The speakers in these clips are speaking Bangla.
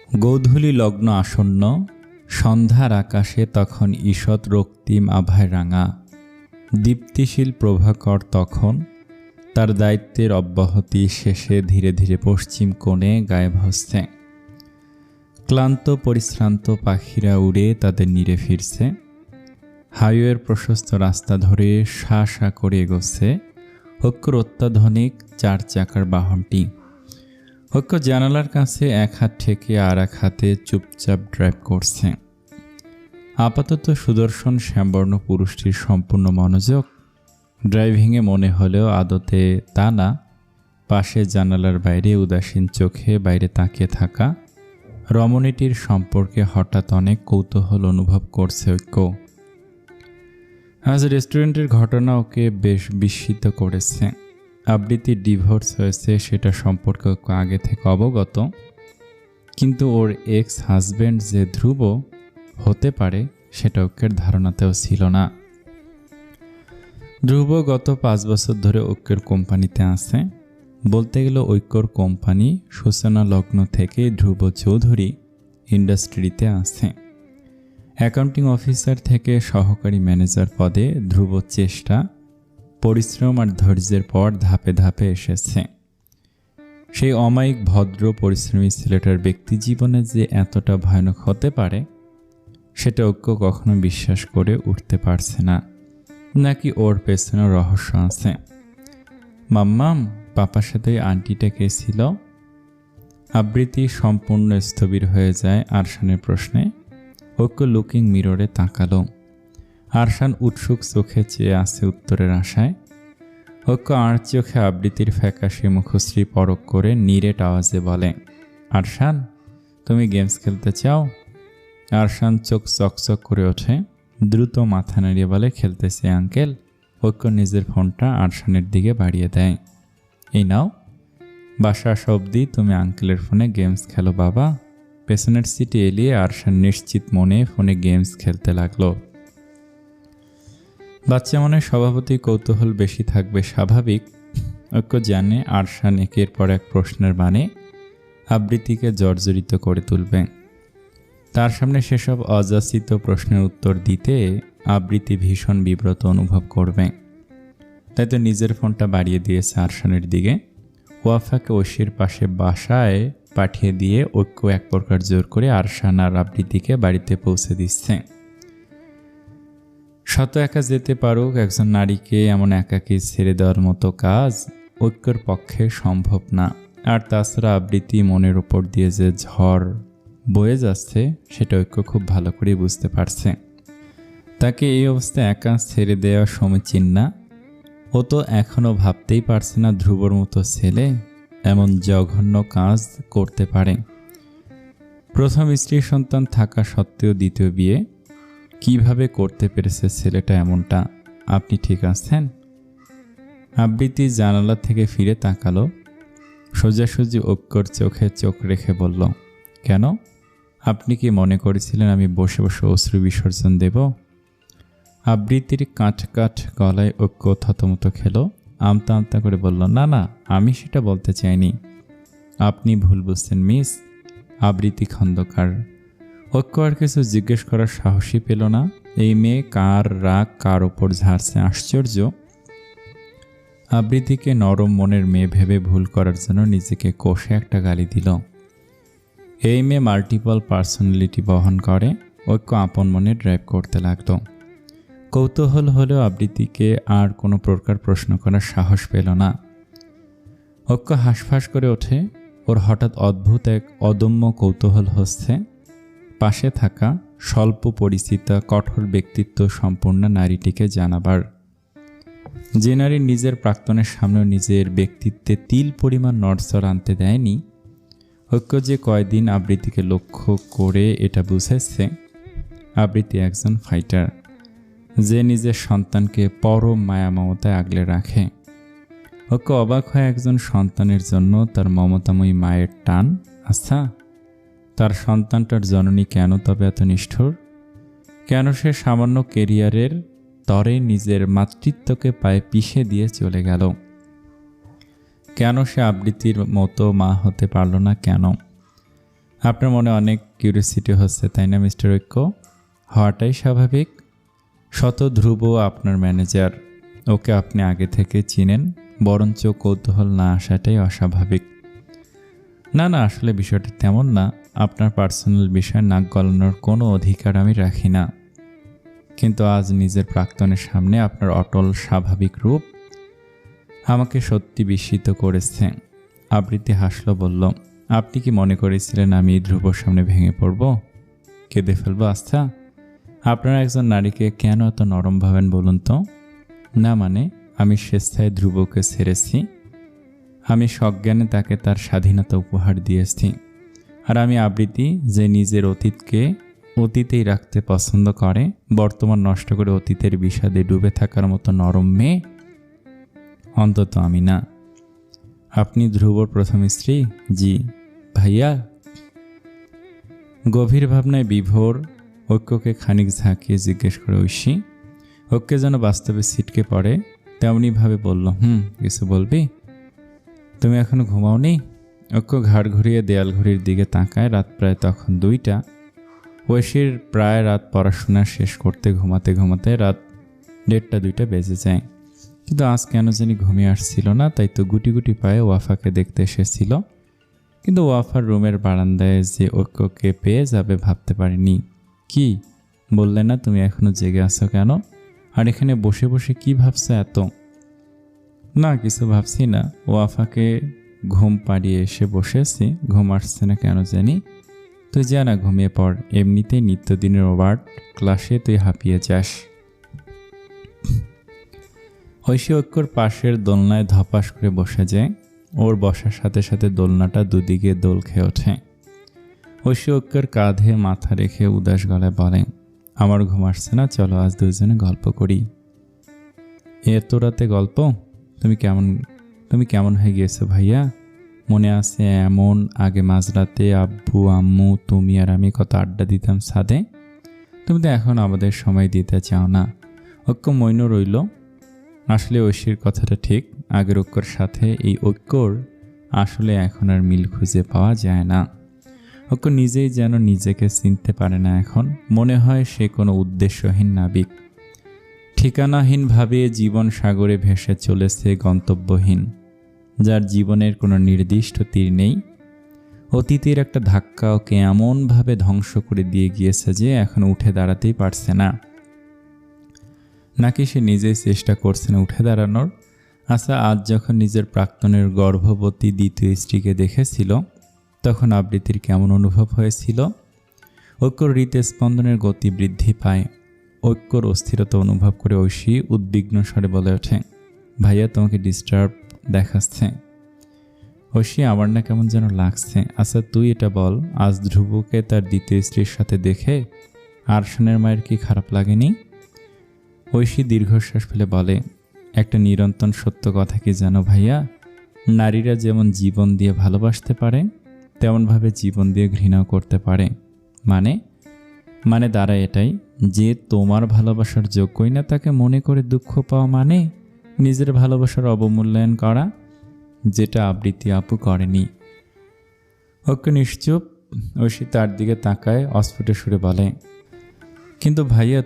গোধূলি লগ্ন আসন্ন, সন্ধ্যার আকাশে তখন ঈষৎ রক্তিম আভায় রাঙা। দীপ্তিশীল প্রভাকর তখন তার দায়িত্বের অব্যাহতি শেষে ধীরে ধীরে পশ্চিম কোণে গায়েব হচ্ছে। ক্লান্ত পরিশ্রান্ত পাখিরা উড়ে তাদের নীড়ে ফিরছে। হাইওয়ের প্রশস্ত রাস্তা ধরে শা শা করে এগোচ্ছে অক্ষর অত্যাধুনিক 4 চাকার বাহনটি। অক্ষর জানালার কাছে এক হাত ঠেকে আর এক হাতে চুপচাপ ড্রাইভ করছে। আপাতত সুদর্শন শ্যামবর্ণ পুরুষটির সম্পূর্ণ মনোযোগ ড্রাইভিংয়ে মনে হলেও আদতে তা না। পাশে জানালার বাইরে উদাসীন চোখে বাইরে তাকিয়ে থাকা রমণীটির সম্পর্কে হঠাৎ অনেক কৌতূহল অনুভব করছে ঐক্য। আজ রেস্টুরেন্টের ঘটনা ওকে বেশ বিস্মিত করেছে। আবৃত্তির ডিভোর্স হয়েছে সেটা সম্পর্কে আগে থেকে অবগত, কিন্তু ওর এক্স হাজব্যান্ড যে ধ্রুব হতে পারে সেটা ঐক্যের ধারণাতেও ছিল না। ধ্রুব গত 5 বছর ধরে ঐক্যের কোম্পানিতে আছে। বলতে গেলে ঐক্যর কোম্পানি সূচনা লগ্ন থেকে ধ্রুব চৌধুরী ইন্ডাস্ট্রিতে আছে। অ্যাকাউন্টিং অফিসার থেকে সহকারী ম্যানেজার পদে ধ্রুব চেষ্টা, পরিশ্রম আর ধৈর্যের পর ধাপে ধাপে এসেছে। সেই অমায়িক ভদ্র পরিশ্রমী ছেলেটার ব্যক্তি জীবনে যে এতটা ভয়ানক হতে পারে সেটা ঐক্য কখনো বিশ্বাস করে উঠতে পারছে না। নাকি ওর পেছনে রহস্য আছে? মাম্মাম, পাপার সাথে আন্টিটা কে ছিল? আবৃত্তি সম্পূর্ণ স্থবির হয়ে যায় আরশানের প্রশ্নে। ঐক্য লুকিং মিররে তাকালো। আরশান উৎসুক চোখে চেয়ে আছে উত্তরের আশায়। ঐক্য আর চোখে আবৃত্তির ফ্যাকাশে মুখশ্রী পরক করে নিরেট আওয়াজে বলে, আরশান, তুমি গেমস খেলতে চাও? আরশান চোখ চকচক করে ওঠে, দ্রুত মাথা নাড়িয়ে বলে, খেলতেছে আঙ্কেল। ঐক্য নিজের ফোনটা আরশানের দিকে বাড়িয়ে দেয়। এই নাও, বাসা আসা অবধি তুমি আঙ্কেলের ফোনে গেমস খেলো বাবা। পেছনের সিটে এলিয়ে আরশান নিশ্চিত মনে ফোনে গেমস খেলতে লাগলো। বাচ্চা মনে স্বভাবতই কৌতূহল বেশি থাকবে, স্বাভাবিক। ঐক্য জানে আরশান একের পর এক প্রশ্নের মানে আবৃত্তিকে জর্জরিত করে তুলবে। তার সামনে সেসব অযাচিত প্রশ্নের উত্তর দিতে আবৃত্তি ভীষণ বিব্রত অনুভব করবে। তাই তো নিজের ফোনটা বাড়িয়ে দিয়েছে আরশানের দিকে। ওয়াফাকে ঐশীর পাশে বাসায় পাঠিয়ে দিয়ে ঐক্য এক প্রকার জোর করে আরশান আর আবৃত্তিকে বাড়িতে পৌঁছে দিচ্ছে। শত একা যেতে পারুক, একজন নারীকে এমন একাকী ছেড়ে দেওয়ার মতো কাজ ঐক্যের পক্ষে সম্ভব না। আর তাছাড়া আবৃত্তি মনের ওপর দিয়ে যে ঝড় বয়ে যাচ্ছে সেটা ঐক্য খুব ভালো করে বুঝতে পারছে। তাকে এই অবস্থায় একা ছেড়ে দেওয়া সমীচীন না। ও তো এখনও ভাবতেই পারছে না ধ্রুবর মতো ছেলে এমন জঘন্য কাজ করতে পারে। প্রথম স্ত্রী সন্তান থাকা সত্ত্বেও দ্বিতীয় বিয়ে কিভাবে করতে পেরেছে ছেলেটা এমনটা? আপনি ঠিক আছেন? আবৃত্তি জানালা থেকে ফিরে তাকালো। সোজাসুজি ঐক্যর চোখে চোখ রেখে বলল, কেন? আপনি কি মনে করেছিলেন আমি বসে বসে অশ্রু বিসর্জন দেব? আবৃত্তির কাঠ কাঠ গলায় ঐক্য থতমত খেলো। আমতা আমতা করে বলল, না না, আমি সেটা বলতে চাইনি। আপনি ভুল বুঝছেন মিস। আবৃত্তি খন্দকার। ঐক্য আর কিছু জিজ্ঞেস করার সাহসই পেল না। এই মেয়ে কার রাগ কার ওপর ঝাড়ছে, আশ্চর্য। আবৃত্তিকে নরম মনের মেয়ে ভেবে ভুল করার জন্য নিজেকে কষে একটা গালি দিল। এই মেয়ে মাল্টিপল পার্সোনালিটি বহন করে। ঐক্য আপন মনে ড্রাইভ করতে লাগলো। কৌতূহল হলেও আবৃত্তিকে আর কোনো প্রকার প্রশ্ন করার সাহস পেল না। ঐক্য হাঁসফাঁস করে ওঠে। ওর হঠাৎ অদ্ভুত এক অদম্য কৌতূহল হচ্ছে পাশে থাকা স্বল্প পরিচিতা কঠোর ব্যক্তিত্ব সম্পন্ন নারীটিকে জানাবার। যে নারী নিজের প্রাক্তনের সামনেও নিজের ব্যক্তিত্বে তিল পরিমাণ নড়চড় আনতে দেয়নি। ঐক্য যে কয়দিন আবৃত্তিকে লক্ষ্য করে এটা বুঝেছে, আবৃত্তি একজন ফাইটার, যে নিজের সন্তানকে পরম মায়া মমতায় আগলে রাখে। ঐক্য অবাক হয় একজন সন্তানের জন্য তার মমতাময়ী মায়ের টান। আচ্ছা, তার সন্তানটার জননী কেন তবে এত নিষ্ঠুর? কেন সে সামান্য কেরিয়ারের তরে নিজের মাতৃত্বকে পায়ে পিষে দিয়ে চলে গেল? কেন সে আবৃত্তির মতো মা হতে পারল না? কেন আপনার মনে অনেক কিউরিওসিটি হচ্ছে, তাই না মিস্টার ঐক্য? হওয়াটাই স্বাভাবিক। শত ধ্রুব আপনার ম্যানেজার, ওকে আপনি আগে থেকে চিনেন, বরঞ্চ কৌতূহল না আসাটাই অস্বাভাবিক। না না, আসলে বিষয়টা তেমন না। আপনার পার্সোনাল বিষয় নাক গলানোর কোনো অধিকার আমি রাখি না, কিন্তু আজ নিজের প্রাক্তনের সামনে আপনার অটল স্বাভাবিক রূপ আমাকে সত্যি বিস্মিত করেছে। আবৃত্তি হাসল, বলল, আপনি কি মনে করেছিলেন আমি ধ্রুবর সামনে ভেঙে পড়ব, কেঁদে ফেলবো? আচ্ছা, আপনারা একজন নারীকে কেন এত নরম ভাবেন বলুন তো? না মানে, আমি স্বেচ্ছায় ধ্রুবকে ছেড়েছি। আমি সজ্ঞানে তাকে তার স্বাধীনতা উপহার দিয়েছি। আর আমি আবৃত্তি, যে নিজের অতীতকে অতীতেই রাখতে পছন্দ করে, বর্তমান নষ্ট করে অতীতের বিষাদে ডুবে থাকার মতো নরম মেয়ে অন্তত আমি না। আপনি ধ্রুবর প্রথম স্ত্রী? জি। ভাইয়া? গভীর ভাবনায় বিভোর ঐক্যকে খানিক ঝাঁকিয়ে জিজ্ঞেস করে ঐশী। ঐক্য যেন বাস্তবে ছিটকে পড়ে, তেমনিভাবে বলল, কিছু বলবি? তুমি এখনো ঘুমাওনি? ঐক্য ঘাড় ঘুরিয়ে দেয়াল ঘড়ির দিকে তাকায়। রাত প্রায় তখন 2টা। ঐশীর প্রায় রাত পড়াশোনা শেষ করতে ঘুমাতে ঘুমাতে রাত 1:30-2টা বেজে যায়। কিন্তু আজ কেন জানি ঘুমিয়ে আসছিল না, তাই তো গুটি গুটি পায়ে ওয়াফাকে দেখতে এসেছিল। কিন্তু ওয়াফার রুমের বারান্দায় যে ঐক্যকে পেয়ে যাবে ভাবতে পারিনি। কি বললে না তুমি এখনো জেগে আছো কেন? আর এখানে বসে বসে কি ভাবছো এত? না, কিছু ভাবছি না। ওয়াফাকে ঘুম পাড়িয়ে এসে বসেছি। ঘুম আসছে না কেন জানি। তুই যা না, ঘুমিয়ে পড়। এমনিতেই নিত্যদিনের ওয়ার্ড ক্লাসে তুই হাঁপিয়ে যাস। ঐশী ঐক্যর পাশের দোলনায় ধপাস করে বসে যায়। ওর বসার সাথে সাথে দোলনাটা দুদিকে দোল খেয়ে ওঠে। ঐশী ঐক্যের কাঁধে মাথা রেখে উদাস গলায় বলে, আমার ঘুম আসছে না, চলো আজ দুজনে গল্প করি। এত রাতে গল্প? তুমি কেমন হয়ে গিয়েছো ভাইয়া? মনে আছে এমন আগে মাঝরাতে আব্বু আম্মু তুমি আর আমি কত আড্ডা দিতাম ছাদে? তুমি তো এখন আমাদের সময় দিতে চাও না। ঐক্য মৌন রইল। আসলে ঐশীর কথাটা ঠিক। আগের ঐক্যর সাথে এই ঐক্যর আসলে এখন আর মিল খুঁজে পাওয়া যায় না। ঐক্য নিজেই যেন নিজেকে চিনতে পারে না এখন। মনে হয় সে কোনো উদ্দেশ্যহীন নাবিক, ঠিকানাহীনভাবে জীবন সাগরে ভেসে চলেছে, গন্তব্যহীন, যার জীবনের কোনো নির্দিষ্ট তীর নেই। অতীতের একটা ধাক্কা ওকে এমনভাবে ধ্বংস করে দিয়ে গিয়েছে যে এখন উঠে দাঁড়াতেই পারছে না। নাকি সে নিজেই চেষ্টা করছে না উঠে দাঁড়ানোর? আচ্ছা, আজ যখন নিজের প্রাক্তনের গর্ভবতী দ্বিতীয় স্ত্রীকে দেখেছিল, তখন আবৃত্তির কেমন অনুভব হয়েছিল? ঐক্যর হৃদস্পন্দনের গতি বৃদ্ধি পায়। ঐক্যর অস্থিরতা অনুভব করে ঐশী উদ্বিগ্ন স্বরে বলে ওঠে, ভাইয়া তোমাকে ডিস্টার্ব দেখাচ্ছে। ঐশী, আমার না কেমন যেন লাগছে। আচ্ছা তুই এটা বল, আজ ধ্রুবকে তার দ্বিতীয় স্ত্রীর সাথে দেখে আরশানের মায়ের কি খারাপ লাগেনি? ঐশী দীর্ঘশ্বাস ফেলে বলে, একটা নিরন্তর সত্য কথা কি জানো ভাইয়া? নারীরা যেমন জীবন দিয়ে ভালোবাসতে পারে, তেমনভাবে জীবন দিয়ে ঘৃণাও করতে পারে। মানে দাঁড়ায় এটাই যে তোমার ভালোবাসার যোগ্যই না তাকে মনে করে দুঃখ পাওয়া মানে নিজের ভালোবাসার অবমূল্যায়ন করা, যেটা আবৃত্তি আপু করেনি। ঐক্য নিশ্চুপ। ঐশী তার দিকে তাকায়, অস্ফুট সুরে বলে, কিন্তু ভাইয়া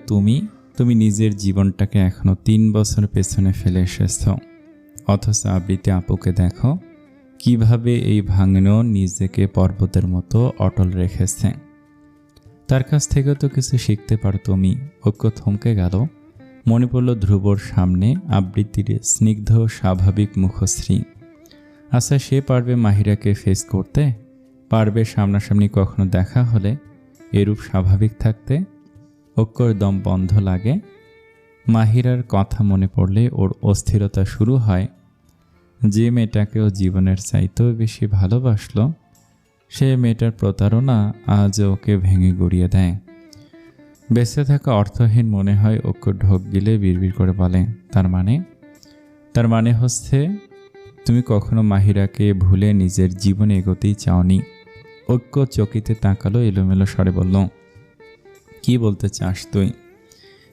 তুমি নিজের জীবনটাকে এখনো 3 বছর পেছনে ফেলে এসেছ, অথচ আবৃত্তি আপুকে দেখো কিভাবে এই ভাঙনো নিজেকে পর্বতের মতো অটল রেখেছে। তার কাছ থেকেও তো কিছু শিখতে পারো তুমি। ঐক্য থমকে গেল। মনে পড়ল ধ্রুবর সামনে আবৃত্তির স্নিগ্ধ স্বাভাবিক মুখশ্রী। আচ্ছা, সে পারবে মাহিরাকে ফেস করতে? পারবে সামনাসামনি কখনো দেখা হলে এরূপ স্বাভাবিক থাকতে? ঐক্যর দম বন্ধ লাগে। মাহিরার কথা মনে পড়লে ওর অস্থিরতা শুরু হয়। যে মেয়েটাকেও জীবনের চাইতেও বেশি ভালোবাসলো, সে মেয়েটার প্রতারণা আজ ওকে ভেঙে গড়িয়ে দেয়। বেঁচে থাকা অর্থহীন মনে হয়। ঐক্য ঢোক গিলে বিড়বিড় করে বলে, তার মানে হচ্ছে তুমি কখনো মাহিরাকে ভুলে নিজের জীবনে এগোতেই চাওনি। ঐক্য চকিতে তাকালো, এলোমেলো স্বরে বলল, কি বলতে চাস তুই?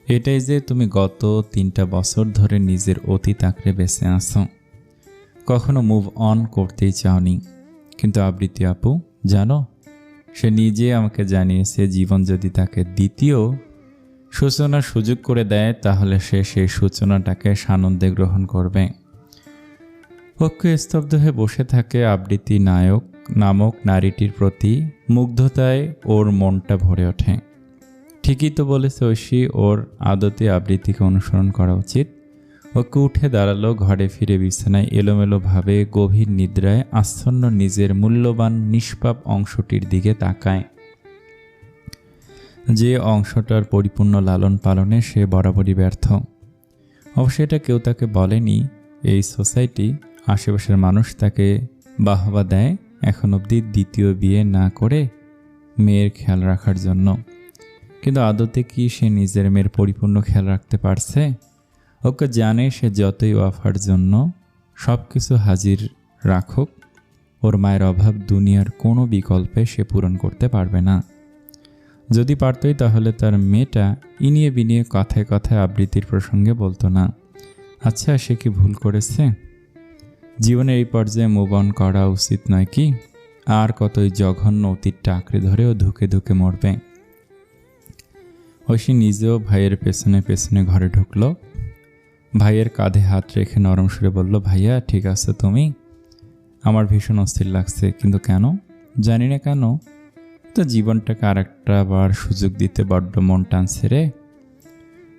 এটাই যে তুমি গত 3টা বছর ধরে নিজের অতীত আঁকড়ে বেঁচে আছো, কখনো মুভ অন করতেই চাওনি। কিন্তু আবৃত্তি আপু জানো, সে নিজে আমাকে জানিয়েছে জীবন যদি তাকে দ্বিতীয় সূচনার সুযোগ করে দেয় তাহলে সে সেই সূচনাটাকে সানন্দে গ্রহণ করবে। অক্ষয় স্তব্ধ হয়ে বসে থাকে। আবৃত্তি নায়ক নামক নারীটির প্রতি মুগ্ধতায় ওর মনটা ভরে ওঠে। ঠিকই তো বলেছে ঐশী, ওর আদতে আবৃত্তিকে অনুসরণ করা উচিত। ওকে উঠে দাঁড়ালো, ঘরে ফিরে বিছানায় এলোমেলোভাবে গভীর নিদ্রায় আচ্ছন্ন নিজের মূল্যবান নিষ্পাপ অংশটির দিকে তাকায়, যে অংশটার পরিপূর্ণ লালন পালনে সে বরাবরই ব্যর্থ। অবশ্য এটা কেউ তাকে বলেনি। এই সোসাইটি, আশেপাশের মানুষ তাকে বাহবা দেয় এখন অবধি দ্বিতীয় বিয়ে না করে মেয়ের খেয়াল রাখার জন্য। কিন্তু আদতে কি সে নিজের মেয়ের পরিপূর্ণ খেয়াল রাখতে পারছে? ওকে জানে সে যতই ওয়াফার জন্য সব কিছু হাজির রাখুক, ওর মায়ের অভাব দুনিয়ার কোনো বিকল্পে সে পূরণ করতে পারবে না। যদি পারতই তাহলে তার মেয়েটা ইনিয়ে বিনিয়ে কথায় কথায় আবৃত্তির প্রসঙ্গে বলতো না। আচ্ছা, সে কি ভুল করেছে? জীবনের এই পর্যায়ে মুভ অন করা উচিত নয় কি? আর কতই জঘন্য অতীতটা আঁকড়ে ধরেও ধুকে ধুকে মরবে। ঐশী নিজেও ভাইয়ের পেছনে পেছনে ঘরে ঢুকলো। ভাইয়ের কাঁধে হাত রেখে নরম সুরে বলল, ভাইয়া ঠিক আছে তুমি? আমার ভীষণ অস্থির লাগছে। কিন্তু কেন? জানি না কেন, তো জীবনটাকে আর একটা বার সুযোগ দিতে বড্ড মন টানছে রে।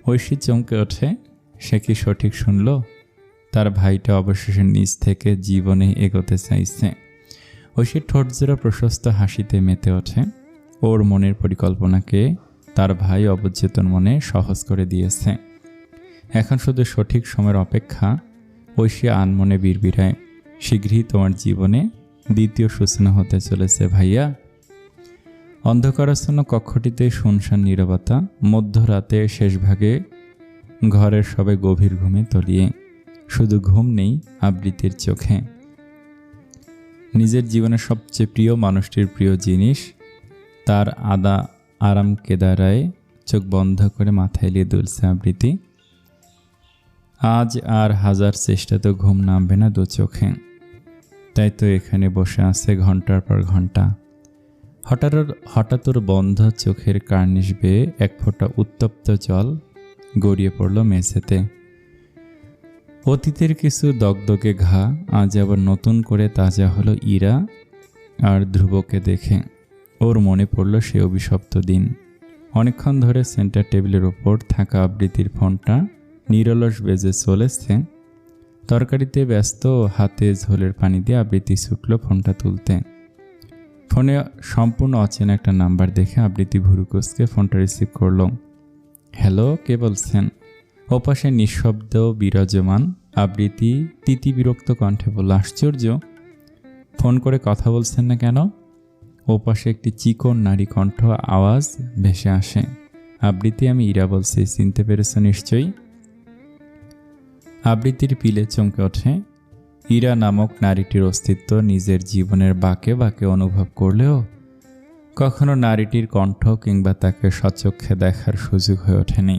ঐশী চমকে ওঠে। সে কি সঠিক শুনল? তার ভাইটা অবশেষে নিজ থেকে জীবনে এগোতে চাইছে। ঐশীর ঠোঁটজোড়া প্রশস্ত হাসিতে মেতে ওঠে। ওর মনের পরিকল্পনাকে তার ভাই অবচেতন মনে সহজ করে দিয়েছে। এখন শুধু সঠিক সময়ের অপেক্ষা। ঐশী আনমনে বিড়বিড়ায়, শীঘ্রই তোমার জীবনে দ্বিতীয় সূচনা হতে চলেছে ভাইয়া। অন্ধকারাচ্ছন্ন কক্ষটিতে শুনশান নীরবতা। মধ্যরাতে শেষভাগে ঘরের সবাই গভীর ঘুমে তলিয়ে। শুধু ঘুম নেই আবৃত্তির চোখে। নিজের জীবনের সবচেয়ে প্রিয় মানুষটির প্রিয় জিনিস তার আরাম কেদারায় চোখ বন্ধ করে মাথায় এলিয়ে দুলছে আবৃত্তি। আজ আর হাজার চেষ্টাতেও ঘুম নামবে না দু চোখে। তাই তো এখানে বসে আছে ঘন্টার পর ঘন্টা। হঠাৎ ওর বন্ধ চোখের কার্নিশ বেয়ে এক ফোঁটা উত্তপ্ত জল গড়িয়ে পড়ল মেঝেতে। অতীতের কিছু দগদগে ঘা আজ আবার নতুন করে তাজা হলো ইরা আর ধ্রুবকে দেখে। ওর মনে পড়ল সে অভিশপ্ত দিন। অনেকক্ষণ ধরে সেন্টার টেবিলের ওপর থাকা আবৃত্তির ফোনটা নিরলস বেজে চলেছে। তরকারিতে ব্যস্ত, হাতে ঝোলের পানি দিয়ে আবৃত্তি ছুটল ফোনটা তুলতে। ফোনে সম্পূর্ণ অচেনা একটা নাম্বার দেখে আবৃত্তি ভুরুকুচকে ফোনটা রিসিভ করল। হ্যালো, কে বলছেন? ওপাশে নিঃশব্দ বিরাজমান আবৃত্তি তিতিবিরক্ত কণ্ঠে বলল, আশ্চর্য, ফোন করে কথা বলছেন না কেন? ওপাশে একটি চিকন নারী কণ্ঠ আওয়াজ ভেসে আসে, আবৃত্তি, আমি ইরা বলছি, চিনতে পেরেছ নিশ্চয়ই? আবৃত্তির পিলে চমকে ওঠে। ইরা নামক নারীটির অস্তিত্ব নিজের জীবনের বাঁকে বাঁকে অনুভব করলেও কখনো নারীটির কণ্ঠ কিংবা তাকে সচক্ষে দেখার সুযোগ হয়ে ওঠেনি।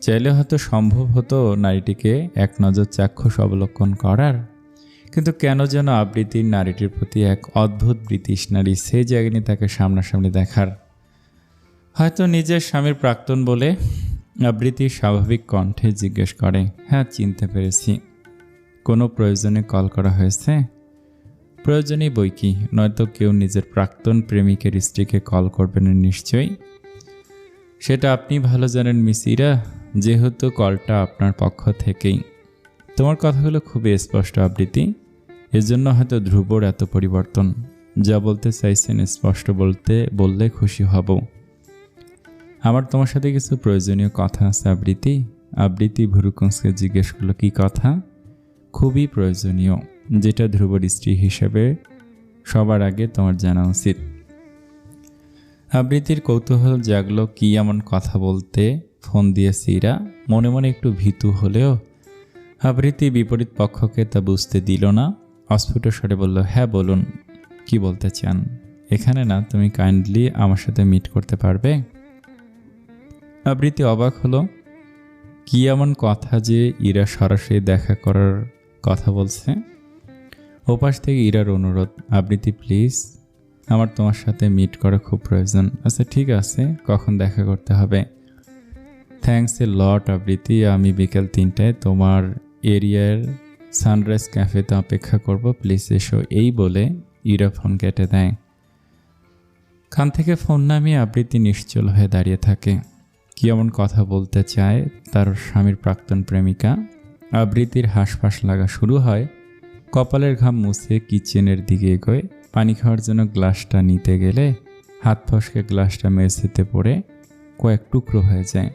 চাইলে হয়তো সম্ভব হতো নারীটিকে এক নজর চাক্ষুষ অবলোকন করার, কিন্তু কেন যেন আবৃত্তির নারীটির প্রতি এক অদ্ভুত বিতৃষ্ণারই সে জায়গানি তাকে সামনাসামনি দেখার। হয়তো নিজের স্বামীর প্রাক্তন বলে আবৃত্তি স্বাভাবিক কণ্ঠে জিজ্ঞেস করে, হ্যাঁ চিনতে পেরেছি। কোনো প্রয়োজনে কল করা হয়েছে? প্রয়োজনেই বই কি, নয়তো কেউ নিজের প্রাক্তন প্রেমিকের স্ত্রীকে কল করবেন নিশ্চয়ই। সেটা আপনি ভালো জানেন মিস ইরা, যেহেতু কলটা আপনার পক্ষ থেকেই। তোমার কথাগুলো খুবই স্পষ্ট আবৃত্তি, এজন্য হয়তো ধ্রুবর এত পরিবর্তন। যা বলতে চাইছেন স্পষ্ট বললে খুশি হব। আমার তোমার সাথে কিছু প্রয়োজনীয় কথা আছে আবৃত্তি। আবৃত্তি ভুরুকুঁচকে জিজ্ঞেস করলো, কি কথা? খুবই প্রয়োজনীয়, যেটা ধ্রুবর স্ত্রী হিসেবে সবার আগে তোমার জানা উচিত। আবৃত্তির কৌতূহল জাগলো, কি এমন কথা বলতে ফোন দিয়েছে ইরা। মনে মনে একটু ভীতু হলেও আবৃত্তি বিপরীত পক্ষকে তা বুঝতে দিল না। অস্ফুট স্বরে বলল, হ্যাঁ বলুন, কি বলতে চান? এখানে না, তুমি কাইন্ডলি আমার সাথে মিট করতে পারবে? আবৃত্তি অবাক হলো, কি এমন কথা যে ইরা সরাসরি দেখা করার কথা বলছে। ওপাশ থেকে ইরার অনুরোধ, আবৃত্তি প্লিজ। আমার তোমার সাথে মিট করা খুব প্রয়োজন। আচ্ছা ঠিক আছে, কখন দেখা করতে হবে? থ্যাঙ্কস এ লট আবৃত্তি, আমি বিকেল 3টায় তোমার এরিয়ার সানরাইজ ক্যাফেতে অপেক্ষা করব, প্লিজ এসো। এই বলে ইরা ফোন কেটে দেয়। কান থেকে ফোন নামিয়ে আবৃত্তি নিশ্চল হয়ে দাঁড়িয়ে থাকে। কি এমন কথা বলতে চায় তার স্বামীর প্রাক্তন প্রেমিকা? আবৃত্তির হাঁসফাঁস লাগা শুরু হয়। কপালের ঘাম মুছে কিচেনের দিকে এগোয়। পানি খাওয়ার জন্য গ্লাসটা নিতে গেলে হাত ফসকে গ্লাসটা মেঝেতে পড়ে কয়েক টুকরো হয়ে যায়।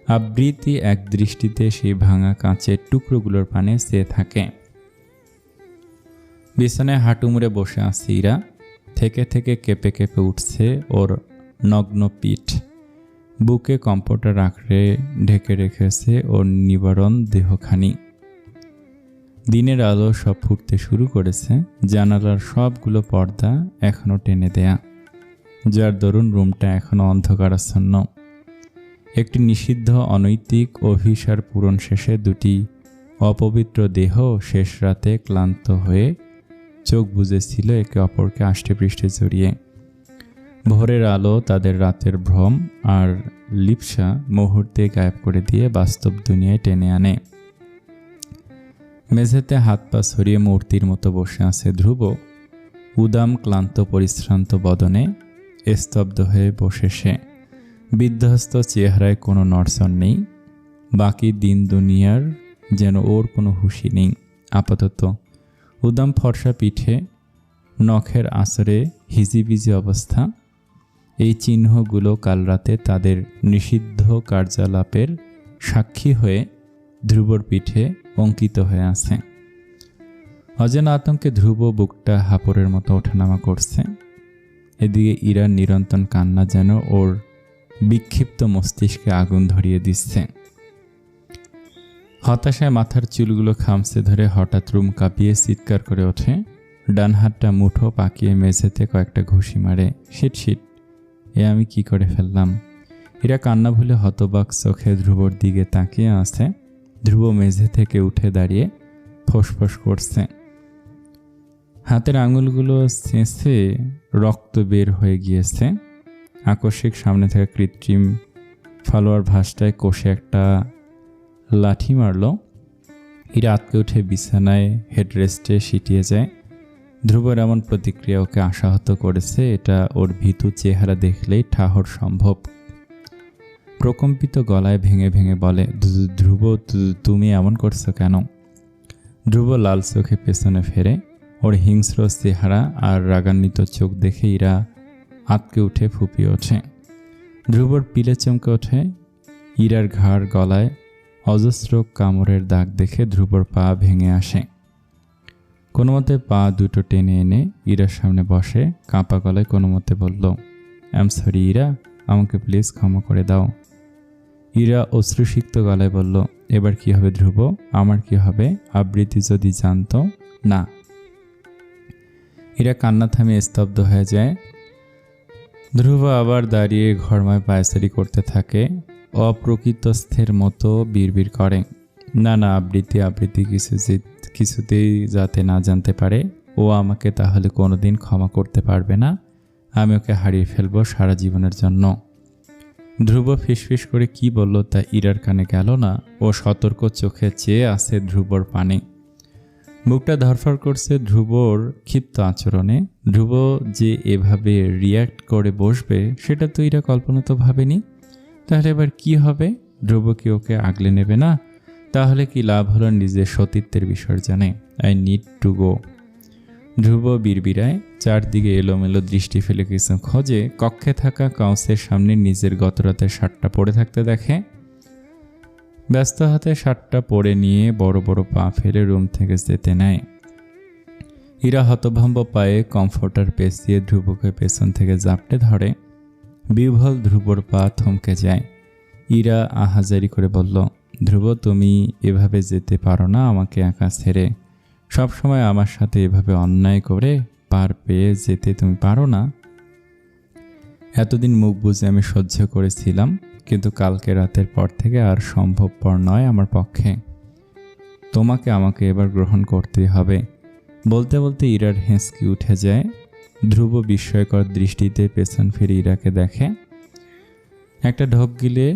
আবৃত্তি এক দৃষ্টিতে সেই ভাঙা কাঁচের টুকরোগুলোর পানে চেয়ে থাকে। বিছানায় হাঁটু মুড়ে বসে আছে ইরা। থেকে থেকে কেঁপে কেঁপে উঠছে ওর নগ্ন পিঠ। বুকে কম্পোটার আঁকড়ে ঢেকে রেখেছে ওর নিবারণ দেহখানি। দিনের আলো সব ফুটতে শুরু করেছে। জানালার সবগুলো পর্দা এখনও টেনে দেয়া, যার দরুন রুমটা এখনও অন্ধকারাচ্ছন্ন। একটি নিষিদ্ধ অনৈতিক অভিসার পূরণ শেষে দুটি অপবিত্র দেহ শেষ রাতে ক্লান্ত হয়ে চোখ বুজেছিল একে অপরকে আষ্টেপৃষ্ঠে জড়িয়ে। ভোরের আলো তাদের রাতের ভ্রম আর লিপ্সা মুহূর্তে গায়েব করে দিয়ে বাস্তব দুনিয়ায় টেনে আনে। মেঝেতে হাত পা ছড়িয়ে মূর্তির মতো বসে আছে ধ্রুব। উদাম ক্লান্ত পরিশ্রান্ত বদনে স্তব্ধ হয়ে বসে সে। বিধ্বস্ত চেহারায় কোনো নড়চড় নেই। বাকি দিন দুনিয়ার যেন ওর কোনো হুঁশি নেই আপাতত। উদাম ফর্সা পিঠে নখের আঁচড়ে হিজিবিজি অবস্থা। এই চিহ্নগুলো কাল রাতে তাদের নিষিদ্ধ কার্যালাপের সাক্ষী হয়ে ধ্রুবর পিঠে অঙ্কিত হয়ে আছে। অজানা আতঙ্কে ধ্রুব বুকটা হাঁপড়ের মতো ওঠানামা করছে। এদিকে ইরার নিরন্তর কান্না যেন ওর বিক্ষিপ্ত মস্তিষ্কে আগুন ধরিয়ে দিচ্ছে। হতাশায় মাথার চুলগুলো খামচে ধরে হঠাৎ রুম কাঁপিয়ে চিৎকার করে ওঠে। ডান হাতটা মুঠো পাকিয়ে মেঝেতে কয়েকটা ঘুষি মারে। শিট, এ আমি কি করে ফেললাম? এরা কান্না ভুলে হতবাক চোখে ধ্রুবর দিকে তাকিয়ে আছে। ধ্রুব মেঝে থেকে উঠে দাঁড়িয়ে ফোঁসফোঁস করছে। হাতের আঙুলগুলো ছেঁচে রক্ত বের হয়ে গিয়েছে। আকস্মিক সামনে থেকে কৃত্রিম ফলোয়ার ভাসটায় কষে একটা লাঠি মারল। ইরা আটকে উঠে বিছানায় হেডরেস্টে সিটিয়ে যায়। ধ্রুবর এমন প্রতিক্রিয়া ওকে আশাহত করেছে, এটা ওর ভীতু চেহারা দেখলেই ঠাহর সম্ভব। প্রকম্পিত গলায় ভেঙে ভেঙে বলে, ধ্রুব তুমি এমন করছো কেন? ধ্রুব লাল চোখে পেছনে ফেরে। ওর হিংস্র চেহারা আর রাগান্বিত চোখ দেখে ইরা আটকে উঠে ফুপিয়ে ওঠে। ধ্রুবর পিলে চমকে ওঠে। ইরার ঘাড় গলায় অজস্র কামড়ের দাগ দেখে ধ্রুবর পা ভেঙে আসে। কোনো মতে পা দুটো টেনে এনে ইরার সামনে বসে কাঁপা গলায় কোনো মতে বলল, আই এম সরি ইরা, আমাকে প্লিজ ক্ষমা করে দাও। ইরা অশ্রুসিক্ত গলায় বলল, এবার কি হবে ধ্রুব? আমার কি হবে? আবৃত্তি যদি জানতো না। ইরা কান্না থামিয়ে স্তব্ধ হয়ে যায়। ধ্রুব আবার দাঁড়িয়ে ঘরমায় পায়চারি করতে থাকে। অপ্রকৃতস্থের মতো বিড়বিড় করে, না আবৃত্তি কিছুতেই যাতে না জানতে পারে। ও আমাকে তাহলে কোনোদিন ক্ষমা করতে পারবে না। আমি ওকে হারিয়ে ফেলবো সারা জীবনের জন্য। ধ্রুব ফিসফিস করে কি বলল তা ইরার কানে গেল না। ও সতর্ক চোখে চেয়ে আছে ধ্রুবর পানে। মুখটা ধরফর করছে ধ্রুবর ক্ষিপ্ত আচরণে। ধ্রুব যে এভাবে রিয়্যাক্ট করে বসবে সেটা তো ইরা কল্পনা তো ভাবেনি। তাহলে এবার কি হবে? ধ্রুব কি ওকে আগলে নেবে না? তাহলে কি লাভ হলো নিজের সতীত্বের বিসর্জনে? I need to go. Dhruv বিড়বিড়ায়, চারদিকে এলোমেলো দৃষ্টি ফেলে কিছু খোঁজে। কক্ষে থাকা কাউন্সের সামনে নিজের গতরাতের শার্টটা পরে থাকতে দেখে। ব্যস্ত হাতে শার্টটা পরে নিয়ে বড় বড় পা ফেলে রুম থেকে যেতে নেয়। ইরা হতভম্ব পায়ে কমফোর্টার পেঁচিয়ে ধ্রুবকে পেছন থেকে জাপটে ধরে। বিহ্বল ধ্রুবর পা থমকে যায়। ইরা আহাজারি করে বলল, ধ্রুব তুমি এভাবে যেতে পারো না আমাকে একা ছেড়ে। সবসময় আমার সাথে এভাবে অন্যায় করে পার পেয়ে যেতে তুমি পারো না। এতদিন মুখ বুজে আমি সহ্য করেছিলাম, কিন্তু কালকে রাতের পর থেকে আর সম্ভবপর নয় আমার পক্ষে। তোমাকে আমাকে এবার গ্রহণ করতেই হবে। বলতে বলতে ইরার হেঁচকি উঠে যায়। ধ্রুব বিস্ময়কর দৃষ্টিতে পেছন ফিরে ইরাকে দেখে। একটা ঢোক গিলে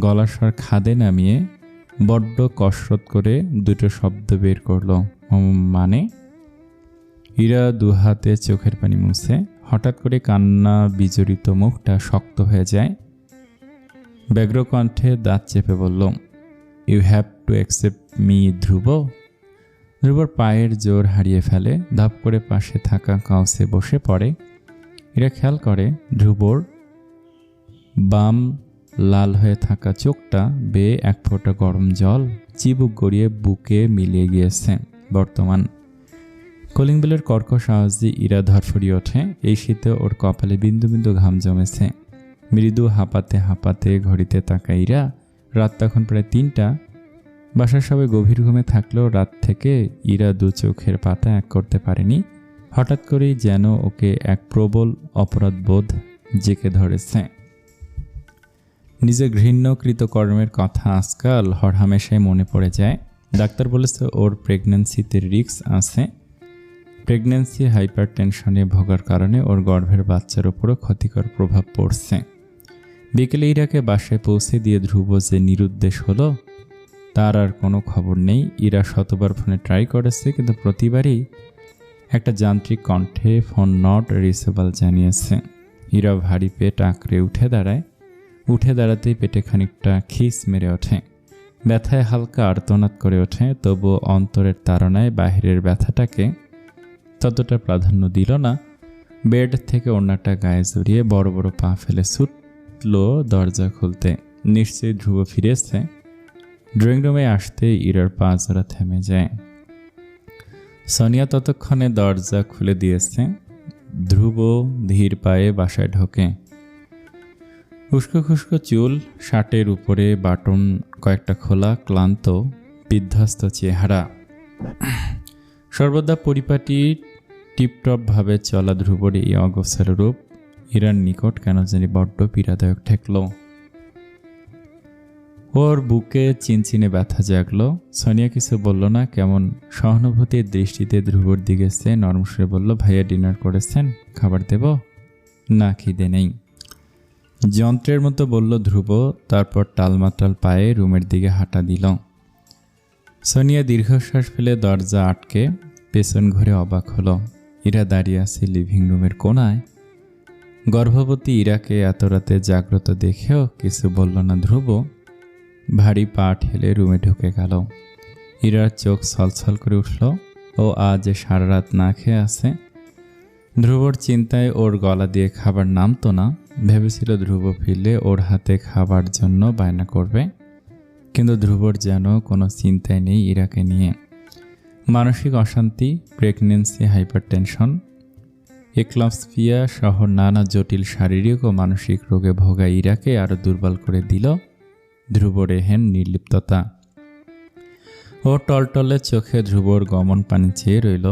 গলার স্বর খাদে নামিয়ে বড্ড কসরত করে দুটো শব্দ বের করলো, মানে? ইরা দুহাতে চোখের পানি মুছে। হঠাৎ করে কান্না বিজড়িত মুখটা শক্ত হয়ে যায়। ব্যগ্র কণ্ঠে দাঁত চেপে বলল, you have to accept me Dhruv. ধ্রুবর পায়ের জোর হারিয়ে ফেলে, ধাপ করে পাশে থাকা কাউসে বসে পড়ে। এরা খেয়াল করে ধ্রুবর বাম লাল হয়ে থাকা চোখটা বেয়ে এক ফোঁটা গরম জল চিবুক গড়িয়ে বুকে মিলিয়ে গিয়েছে। বর্তমান কলিং বেলের কর্কশ আওয়াজ দিয়ে ইরা ধরফড়িয়ে ওঠে। এই শীতে ওর কপালে বিন্দু বিন্দু ঘাম জমেছে। মৃদু হাঁপাতে হাঁপাতে ঘড়িতে তাকায় ইরা। রাত তখন প্রায় 3টা। বাসার সবাই গভীর ঘুমে থাকলেও রাত থেকে ইরা দু চোখের পাতা এক করতে পারেনি। হঠাৎ করেই যেন ওকে এক প্রবল অপরাধবোধ জেঁকে ধরেছে। নিজের ঘৃণ্যকৃত কর্মের কথা আজকাল হরহামেশাই মনে পড়ে যায়। ডাক্তার বলেছে ওর প্রেগন্যান্সিতে রিস্ক আছে। প্রেগন্যান্সি হাইপার টেনশনে ভোগার কারণে ওর গর্ভের বাচ্চার উপরও ক্ষতিকর প্রভাব পড়ছে। বিকেলে ইরাকে বাসায় পৌঁছে দিয়ে ধ্রুব যে নিরুদ্দেশ হলো তার আর কোনো খবর নেই। ইরা শতবার ফোনে ট্রাই করেছে, কিন্তু প্রতিবারই একটা যান্ত্রিক কণ্ঠে ফোন নট রিচেবল জানিয়েছে। ইরা ভারী পেট আঁকড়ে উঠে দাঁড়াতেই পেটে খানিকটা খিস মেরে ওঠে। ব্যথায় হালকা আর্তনাদ করে ওঠে, তবুও অন্তরের তাড়নায় বাহিরের ব্যথাটাকে ততটা প্রাধান্য দিল না। বেড থেকে ওড়নাটা গায়ে জড়িয়ে বড় বড় পা ফেলে ছুটল দরজা খুলতে। নিশ্চয়ই ধ্রুব ফিরেছে। ড্রয়িং রুমে আসতে ইরার পা জোড়া থেমে যায়। সোনিয়া ততক্ষণে দরজা খুলে দিয়েছে। ধ্রুব ধীর পায়ে বাসায় ঢোকে। উস্কো খুস্কো চুল, শার্টের উপরে বাটন কয়েকটা খোলা, ক্লান্ত বিধ্বস্ত চেহারা। সর্বদা পরিপাটি টিপটপভাবে চলা ধ্রুবর এই অগোছাল রূপ ইরার নিকট কেন জানি বড্ড পীড়াদায়ক ঠেকল। ওর বুকে চিনচিনে ব্যথা জাগলো। সোনিয়া কিছু বলল না, কেমন সহানুভূতির দৃষ্টিতে ধ্রুবর দিকে সে নরম সুরে বলল, ভাইয়া ডিনার করেছেন? খাবার দেব? না, খিদে নেই। যন্ত্রের মতো বলল ধ্রুব, তারপর টালমাটাল পায়ে রুমের দিকে হাঁটা দিল। সোনিয়া দীর্ঘশ্বাস ফেলে দরজা আটকে পেছন ঘুরে অবাক হলো। ইরা দাঁড়িয়ে আছে লিভিং রুমের কোনায়। গর্ভবতী ইরাকে এত রাতে জাগ্রত দেখেও কিছু বলল না ধ্রুব। ভারী পা ঠেলে রুমে ঢুকে গেল। ইরার চোখ ছলছল করে উঠল। ও আজ সারা রাত না খেয়ে আছে। ধ্রুবর চিন্তায় ওর গলা দিয়ে খাবার নামতো না। ভেবেছিল ধ্রুব ফিরলে ওর হাতে খাবার জন্য বায়না করবে, কিন্তু ধ্রুবর যেন কোনো চিন্তায় নেই ইরাকে নিয়ে। মানসিক অশান্তি, প্রেগন্যান্সি হাইপারটেনশন, এক্লাম্পসিয়া সহ নানা জটিল শারীরিক ও মানসিক রোগে ভোগা ইরাকে আরও দুর্বল করে দিল ধ্রুবর এহেন নির্লিপ্ততা। ও টলটলে চোখে ধ্রুবর গমন পানি চেয়ে রইল।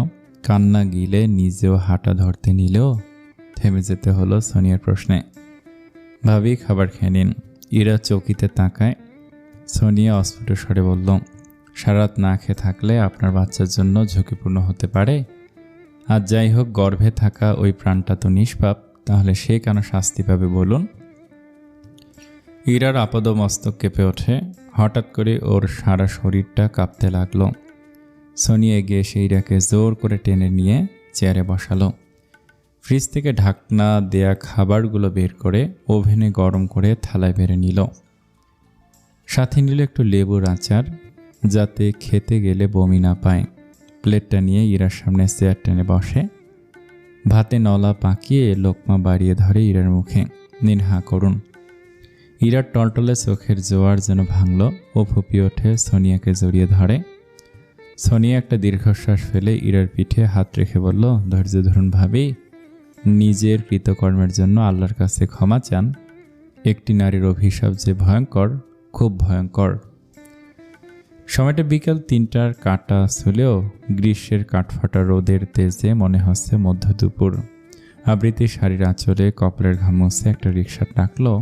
কান্না গিলে নিজেও হাঁটা ধরতে নিলেও থেমে যেতে হলো সোনিয়ার প্রশ্নে। ভাবি, খাবার খেয়ে নিন। ইরা চৌকিতে তাকায়। সোনিয়া অস্ফুট স্বরে বলল, সারাত না খেয়ে থাকলে আপনার বাচ্চার জন্য ঝুঁকিপূর্ণ হতে পারে। আর যাই হোক, গর্ভে থাকা ওই প্রাণটা তো নিষ্পাপ, তাহলে সে কেন শাস্তি পাবে বলুন? ইরার আপাদমস্তক কেঁপে ওঠে। হঠাৎ করে ওর সারা শরীরটা কাঁপতে লাগলো। সোনিয়া এগিয়ে এসে ইরাকে জোর করে টেনে নিয়ে চেয়ারে বসালো। ফ্রিজ থেকে ঢাকনা দেয়া খাবারগুলো বের করে ওভেনে গরম করে থালায় বেড়ে নিল। সাথে নিল একটু লেবুর আচার, যাতে খেতে গেলে বমি না পায়। প্লেটটা নিয়ে ইরার সামনে চেয়ার টেনে বসে। ভাতে নলা পাকিয়ে লোকমা বাড়িয়ে ধরে ইরার মুখে। নিন, হাঁ করুন। ইরার টলটলে চোখের জোয়ার যেন ভাঙল। ও ফুপিয়ে ওঠে, সোনিয়াকে জড়িয়ে ধরে। সোনিয়া একটা দীর্ঘশ্বাস ফেলে ইরার পিঠে হাত রেখে বলল, ধৈর্য ধরুন ভাবি, নিজের কৃতকর্মের জন্য আল্লাহর কাছে ক্ষমা চান। একটি নারীর অভিশাপ যে ভয়ঙ্কর, খুব ভয়ঙ্কর। সময়টা বিকাল 3টার কাটা ছিল। গ্রীষ্মের কাঠফাটা রোদের তেজে মনে হচ্ছে মধ্য দুপুর। আবৃত্তি শাড়ির আঁচলে কপালের ঘাম মুছে একটা রিক্সা ডাকলো।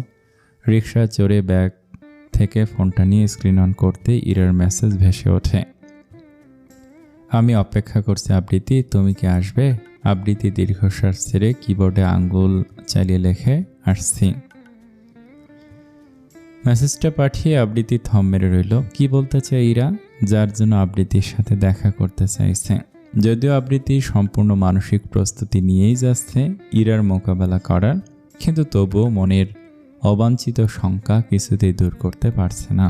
রিক্সা চড়ে ব্যাগ থেকে ফোনটা নিয়ে স্ক্রিন অন করতে ইরার মেসেজ ভেসে ওঠে। আমি অপেক্ষা করছি আবৃত্তি, তুমি কি আসবে? আবৃত্তি দীর্ঘশ্বাস ছেড়ে কিবোর্ডে আঙ্গুল চালিয়ে লেখে, আসছি। মেসেজটা পাঠিয়ে আবৃত্তি থম মেরে রইল। কি বলতে চায় ইরা, যার জন্য আবৃত্তির সাথে দেখা করতে চাইছে? যদিও আবৃত্তি সম্পূর্ণ মানসিক প্রস্তুতি নিয়েই যাচ্ছে ইরার মোকাবেলা করার, কিন্তু তবুও মনের অবাঞ্ছিত শঙ্কা কিছুতেই দূর করতে পারছে না।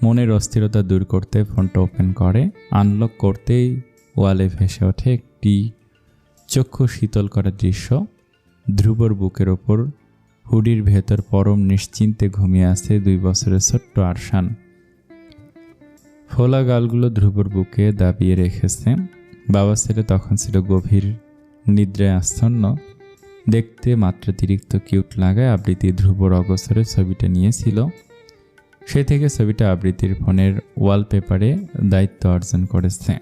মনের অস্থিরতা দূর করতে ফোনটা ওপেন করে। আনলক করতেই ওয়ালে ভেসে ওঠে একটি চক্ষু শীতল করা দৃশ্য। ধ্রুবর বুকের ওপর হুডির ভেতর পরম নিশ্চিন্তে ঘুমিয়ে আছে 2 বছরের ছোট্ট আরশান। ফোলা গালগুলো ধ্রুবর বুকে দাবিয়ে রেখেছে। বাবা ছেলে তখন ছিল গভীর নিদ্রায় আচ্ছন্ন। দেখতে মাত্রাতিরিক্ত কিউট লাগায় আবৃত্তি ধ্রুবর অগোচরে ছবিটা নিয়েছিল। সে থেকে ছবিটা আবৃত্তির ফোনের ওয়ালপেপারে দায়িত্ব অর্জন করেছে।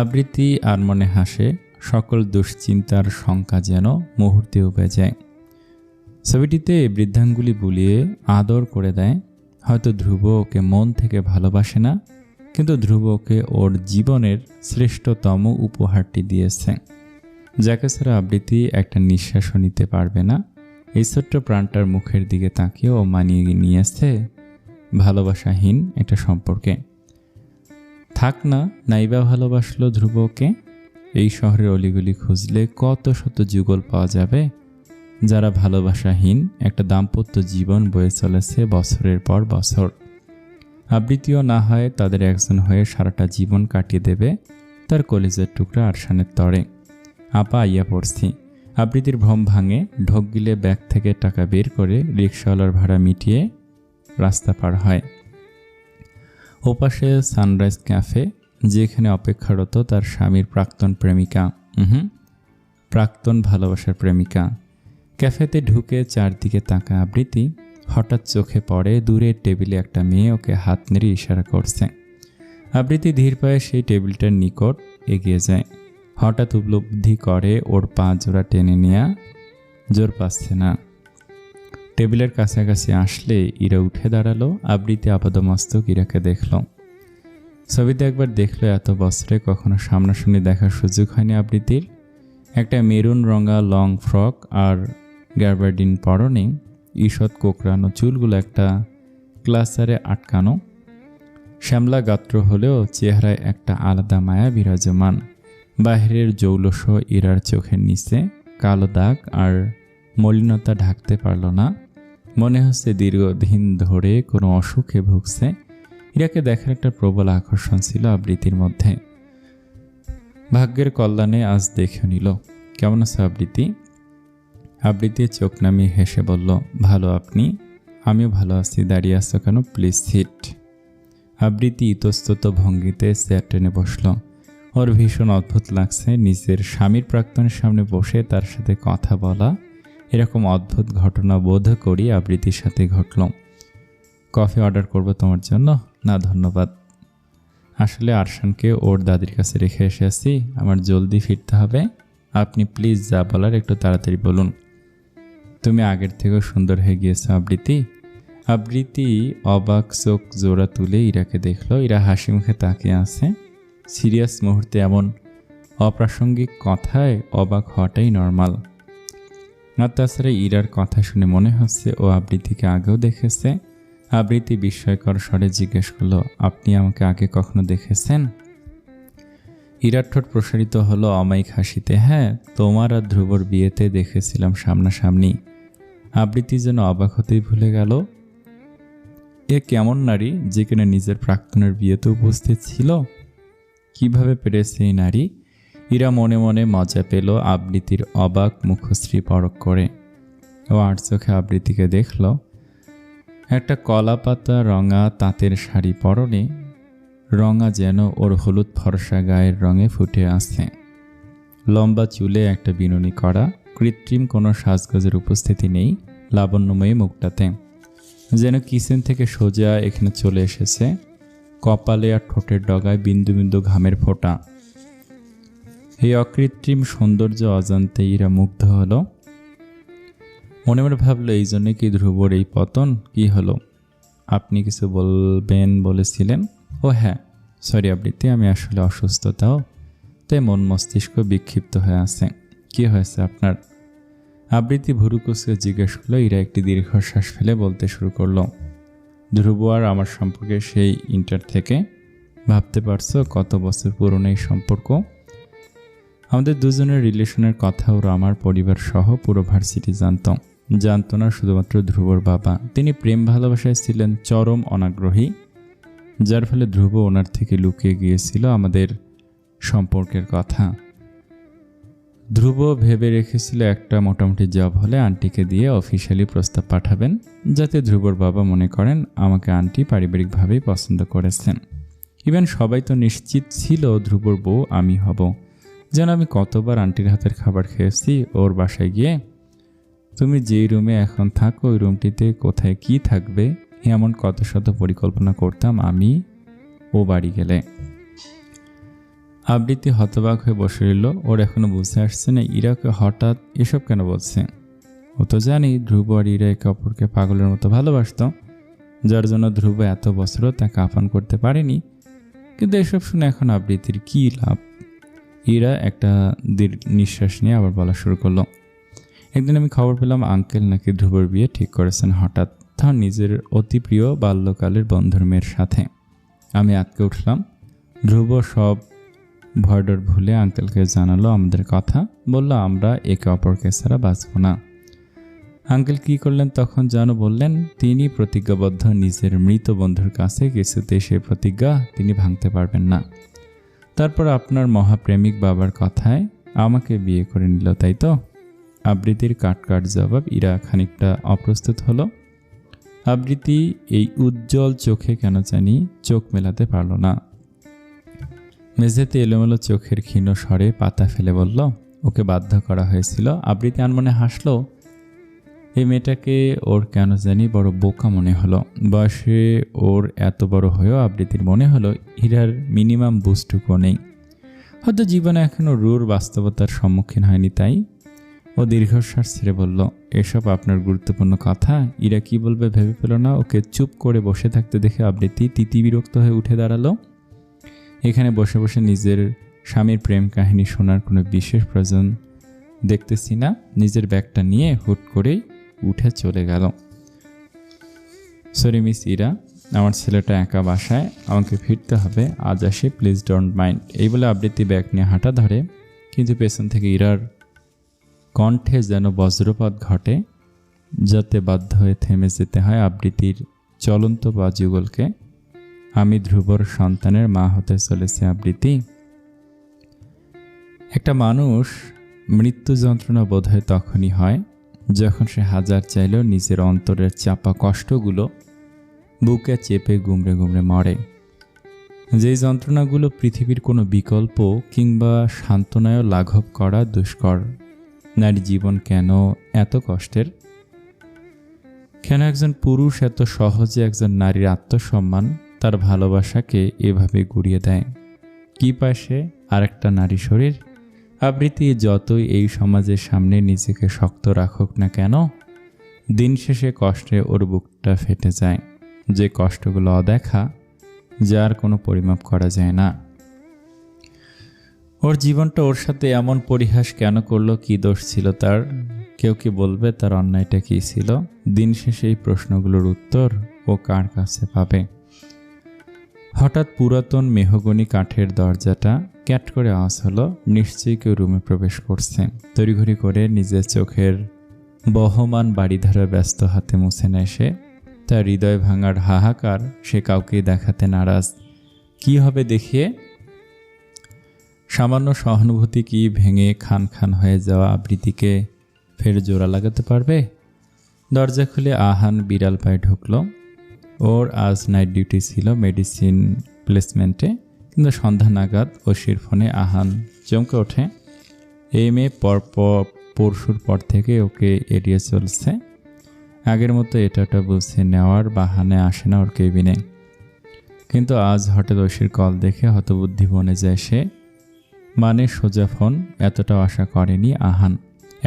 আবৃত্তি আর মনে হাসে, সকল দুশ্চিন্তার শঙ্কা যেন মুহূর্তে উবে যায়। ছবিটিতে বৃদ্ধাঙ্গুলি বুলিয়ে আদর করে দেয়। হয়তো ধ্রুব ওকে মন থেকে ভালোবাসে না, কিন্তু ধ্রুব ওকে ওর জীবনের শ্রেষ্ঠতম উপহারটি দিয়েছে, যাকে ছাড়া আবৃত্তি একটা নিঃশ্বাসও নিতে পারবে না। এই ছোট্ট প্রাণটার মুখের দিকে তাকিয়ে ও মানিয়ে নিয়েছে ভালোবাসাহীন একটা সম্পর্কে। থাক না, নাইবা ভালোবাসলো ধ্রুব ওকে। এই শহরের অলিগলি খুঁজলে কত শত যুগল পাওয়া যাবে, যারা ভালোবাসাহীন একটা দাম্পত্য জীবন বয়ে চলেছে বছরের পর বছর। আবৃত্তিও না হয় তাদের একজন হয়ে সারাটা জীবন কাটিয়ে দেবে তার কলিজার টুকরা আরশানের তরে। আপা আইয়া পড়ছি। আবৃত্তির ভ্রম ভাঙে, ঢোক গিলে ব্যাগ থেকে টাকা বের করে রিক্সাওয়ালার ভাড়া মিটিয়ে রাস্তা পার হয়। ওপাশে সানরাইজ ক্যাফে, যেখানে অপেক্ষারত তার স্বামীর প্রাক্তন প্রেমিকা, প্রাক্তন ভালোবাসার প্রেমিকা। ক্যাফেতে ঢুকে চারদিকে তাকা আবৃত্তি। হঠাৎ চোখে পড়ে দূরের টেবিলে একটা মেয়ে ওকে হাত নেড়ে ইশারা করছে। আবৃত্তি ধীর পায়ে সেই টেবিলটার নিকট এগিয়ে যায়। হঠাৎ উপলব্ধি করে ওর পা জোড়া টেনে নেয়া জোর পাচ্ছে না। টেবিলের কাছাকাছি আসলে ইরা উঠে দাঁড়ালো। আবৃত্তি আপাদমস্তক ইরাকে দেখল। ছবিতে একবার দেখলো, এত বছরে কখনো সামনাসামনি দেখার সুযোগ হয়নি আবৃত্তির। একটা মেরুন রঙা লং ফ্রক আর গ্যাবার্ডিন পরনে, ঈষৎ কোকড়ানো চুলগুলো একটা ক্লাসারে আটকানো। শ্যামলা গাত্র হলেও চেহারায় একটা আলাদা মায়া বিরাজমান। বাহিরের জৌলস ইরার চোখের নিচে কালো দাগ আর মলিনতা ঢাকতে পারল না। মনে হচ্ছে দীর্ঘদিন ধরে কোনো অসুখে ভুগছে। ইরাকে দেখার একটা প্রবল আকর্ষণ ছিল আবৃত্তির মধ্যে। ভাগ্যের কল্যাণে আজ দেখে নিল। কেমন আছে আবৃত্তি? আবৃত্তি চোখ নামিয়ে হেসে বলল, ভালো। আপনি? আমিও ভালো আছি। দাঁড়িয়ে আছো কেন? Please sit. আবৃত্তি ইতস্তত ভঙ্গিতে চেয়ার টেনে বসল। ওর ভীষণ অদ্ভুত লাগছে নিজের স্বামীর প্রাক্তনের সামনে বসে তার সাথে কথা বলা। এরকম অদ্ভুত ঘটনা বোধ করি আবৃত্তির সাথে ঘটল। কফি অর্ডার করব তোমার জন্য? না ধন্যবাদ। আসলে আরশানকে ওর দাদির কাছে রেখে এসেছি, আমার জলদি ফিরতে হবে। আপনি প্লিজ যা বলার একটু তাড়াতাড়ি বলুন। তুমি আগের থেকেও সুন্দর হয়ে গিয়েছো আবৃত্তি। আবৃত্তি অবাক চোখ জোড়া তুলে ইরাকে দেখলো। ইরা হাসি মুখে তাকিয়ে আছে। সিরিয়াস মুহূর্তে এমন অপ্রাসঙ্গিক কথায় অবাক হওয়াটাই নর্মাল। আর তাছাড়া ইরার কথা শুনে মনে হচ্ছে ও আবৃত্তিকে আগেও দেখেছে। আবৃত্তি বিস্ময়কর স্বরে জিজ্ঞেস করলো, আপনি আমাকে আগে কখনো দেখেছেন? ইরার ঠোঁট প্রসারিত হলো অমায়িক হাসিতে। হ্যাঁ, তোমার আর ধ্রুবর বিয়েতে দেখেছিলাম সামনাসামনি। আবৃত্তি যেন অবাক হতেই ভুলে গেল। এ কেমন নারী যেখানে নিজের প্রাক্তনের বিয়েতে উপস্থিত ছিল? কিভাবে পেরেছে এই নারী? ইরা মনে মনে মজা পেল আবৃত্তির অবাক মুখশ্রী পরখ করে। ও আর চোখে আবৃত্তিকে দেখল। একটা কলা পাতা রঙা তাঁতের শাড়ি পরনে, রঙা যেন ওর হলুদ ফর্সা গায়ের রঙে ফুটে আছে। লম্বা চুলে একটা বিনুনি করা, কৃত্রিম কোনো সাজগোজের উপস্থিতি নেই লাবণ্যময়ী মুখটাতে। যেন কিচেন থেকে সোজা এখানে চলে এসেছে। কপালে আর ঠোঁটের ডগায় বিন্দু বিন্দু ঘামের ফোঁটা। এই অকৃত্রিম সৌন্দর্য অজান্তে ইরা মুগ্ধ হলো। মনে মনে ভাবলো, এই জন্যে কি ধ্রুবর এই পতন? কি হলো? আপনি কিছু বলবেন বলেছিলেন? ও হ্যাঁ, সরি আবৃত্তি, আমি আসলে অসুস্থতাও, তাই মন মস্তিষ্ক বিক্ষিপ্ত হয়ে আছে। কি হয়েছে আপনার? আবৃত্তি ভুরু কুচকে জিজ্ঞেস করলো। ইরা একটি দীর্ঘশ্বাস ফেলে বলতে শুরু করলো, ধ্রুব আর আমার সম্পর্কে সেই ইন্টার থেকে। ভাবতে পারছো কত বছর পুরনো এই সম্পর্ক? আমাদের দুজনের রিলেশনের কথা ওরা আমার পরিবার সহ পুরো ভার্সিটি জানতো না শুধুমাত্র ধ্রুবর বাবা। তিনি প্রেম ভালোবাসায় ছিলেন চরম অনাগ্রহী, যার ফলে ধ্রুব ওনার থেকে লুকিয়ে গিয়েছিল আমাদের সম্পর্কের কথা। ধ্রুব ভেবে রেখেছিল একটা মোটামুটি জব হলে আন্টিকে দিয়ে অফিসিয়ালি প্রস্তাব পাঠাবেন, যাতে ধ্রুবর বাবা মনে করেন আমাকে আন্টি পারিবারিকভাবেই পছন্দ করেছেন। ইভেন সবাই তো নিশ্চিত ছিল ধ্রুবর বউ আমি হব। যেন আমি কতবার আন্টির হাতের খাবার খেয়েছি ওর বাসায় গিয়ে। তুমি যেই রুমে এখন থাকো ওই রুমটিতে কোথায় কি থাকবে এমন কত শত পরিকল্পনা করতাম আমি ও বাড়ি গেলে। আবৃত্তি হতবাক হয়ে বসে রইল। ওর এখনো বুঝতে আসছে না ইরাকে হঠাৎ এসব কেন বলছে। ও তো জানি ধ্রুব আর ইরা একে অপরকে পাগলের মতো ভালোবাসত, যার জন্য ধ্রুব এত বছরও তাকে আপন করতে পারেনি। কিন্তু এসব শুনে এখন আবৃত্তির কী লাভ? ইরা একটা নিঃশ্বাস নিয়ে আবার বলা শুরু করলো, একদিন আমি খবর পেলাম আঙ্কেল নাকি ধ্রুবর বিয়ে ঠিক করেছেন হঠাৎ, তার নিজের অতি প্রিয় বাল্যকালের বন্ধুর মেয়ের সাথে। আমি আটকে উঠলাম। ধ্রুব সব ভয়ডর ভুলে আঙ্কেলকে জানালো আমাদের কথা, বলল আমরা একে অপরকে ছাড়া বাঁচব না। আঙ্কেল কি করলেন তখন জানো? বললেন তিনি প্রতিজ্ঞাবদ্ধ নিজের মৃত বন্ধুর কাছে, কিছুতেই সেই প্রতিজ্ঞা তিনি ভাঙতে পারবেন না। তারপর আপনার মহাপ্রেমিক বাবার কথায় আমাকে বিয়ে করে নিল, তাই তো? আবৃত্তির কাট জবাব। ইরা খানিকটা অপ্রস্তুত হলো। আবৃত্তি এই উজ্জ্বল চোখে কেন জানি চোখ মেলাতে পারল না। মেঝেতে এলোমেলো চোখের ক্ষীণ স্বরে পাতা ফেলে বলল, ওকে বাধ্য করা হয়েছিল। আবৃত্তি আনমনে হাসলো। এই মেয়েটাকে ওর কেন জানি বড় বোকা মনে হলো। বয়সে ওর এত বড় হয়েও আবৃত্তির মনে হলো হীরার মিনিমাম বুঝটুকু নেই। হয়তো জীবনে এখনও রূঢ় বাস্তবতার সম্মুখীন হয়নি, তাই ও দীর্ঘশ্বাস ছেড়ে বলল, এসব আপনার গুরুত্বপূর্ণ কথা। ইরা কি বলবে ভেবে পেল না। ওকে চুপ করে বসে থাকতে দেখে আবৃত্তি তিতিবিরক্ত হয়ে উঠে দাঁড়ালো। এখানে বসে বসে নিজের স্বামীর প্রেম কাহিনী শোনার কোনো বিশেষ প্রয়োজন দেখতেছি না। নিজের ব্যাগটা নিয়ে হুট করেই উঠে চলে গেল। সরি মিস ইরা, আমার ছেলেটা একা বাসায়, আমাকে ফিরতে হবে, আজ আসি, প্লিজ ডোন্ট মাইন্ড। এই বলে আবৃত্তি ব্যাগ নিয়ে হাঁটা ধরে, কিন্তু পেছন থেকে ইরার কণ্ঠে যেন বজ্রপাত ঘটে, যাতে বাধ্য হয়ে থেমে যেতে হয় আবৃত্তির চলন্ত বা যুগলকে। আমি ধ্রুবর সন্তানের মা হতে চলেছে আবৃত্তি। একটা মানুষ মৃত্যু যন্ত্রণা বোধ হয় তখনই হয় যখন সে হাজার চাইলেও নিজের অন্তরের চাপা কষ্টগুলো বুকে চেপে গুমড়ে গুমড়ে মরে। যেই যন্ত্রণাগুলো পৃথিবীর কোনো বিকল্প কিংবা সান্ত্বনায় লাঘব করা দুষ্কর। নারী জীবন কেন এত কষ্টের? কেন একজন পুরুষ এত সহজে একজন নারীর আত্মসম্মান, তার ভালোবাসাকে এভাবে গুড়িয়ে দেয়? কি পায় সে? আরেকটা নারী শরীর। আবৃত্তি যতই এই সমাজের সামনে নিজেকে শক্ত রাখুক না কেন, দিন শেষে কষ্টে ওর বুকটা ফেটে যায়। যে কষ্টগুলো অদেখা, যার কোনো পরিমাপ করা যায় না। ওর জীবনটা ওর সাথে এমন পরিহাস কেন করলো? কি দোষ ছিল তার? কেউ কি বলবে তার অন্যায়টা কী ছিল? দিন শেষে এই প্রশ্নগুলোর উত্তর ও কার কাছে পাবে? হঠাৎ পুরাতন মেহগনি কাঠের দরজাটা ক্যাট করে আওয়াজ হলো। নিশ্চয়ই কেউ রুমে প্রবেশ করছে। তড়িঘড়ি করে নিজের চোখের বহমান বাড়িধারা ব্যস্ত হাতে মুছে নেয় সে। তার হৃদয় ভাঙার হাহাকার সে কাউকেই দেখাতে নারাজ। কি হবে দেখিয়ে? সামান্য সহানুভূতি কি ভেঙে খান খান হয়ে যাওয়া আবৃত্তিকে ফের জোড়া লাগাতে পারবে? দরজা খুলে আহান বিড়াল পায়ে ঢুকলো। ওর আজ নাইট ডিউটি ছিল মেডিসিন প্লেসমেন্টে, কিন্তু সন্ধ্যা নাগাদ ওশির ফোনে আহান চমকে ওঠে। এই মেয়ে পরশুর পর থেকে ওকে এড়িয়ে চলছে। আগের মতো এটা বুঝে নেওয়ার বাহানে আসে না ওর কেবিনে। কিন্তু আজ হঠাৎ ওশির কল দেখে হতবুদ্ধি বনে যায় সে। মানে সোজা ফোন, এতটাও আশা করেনি আহান।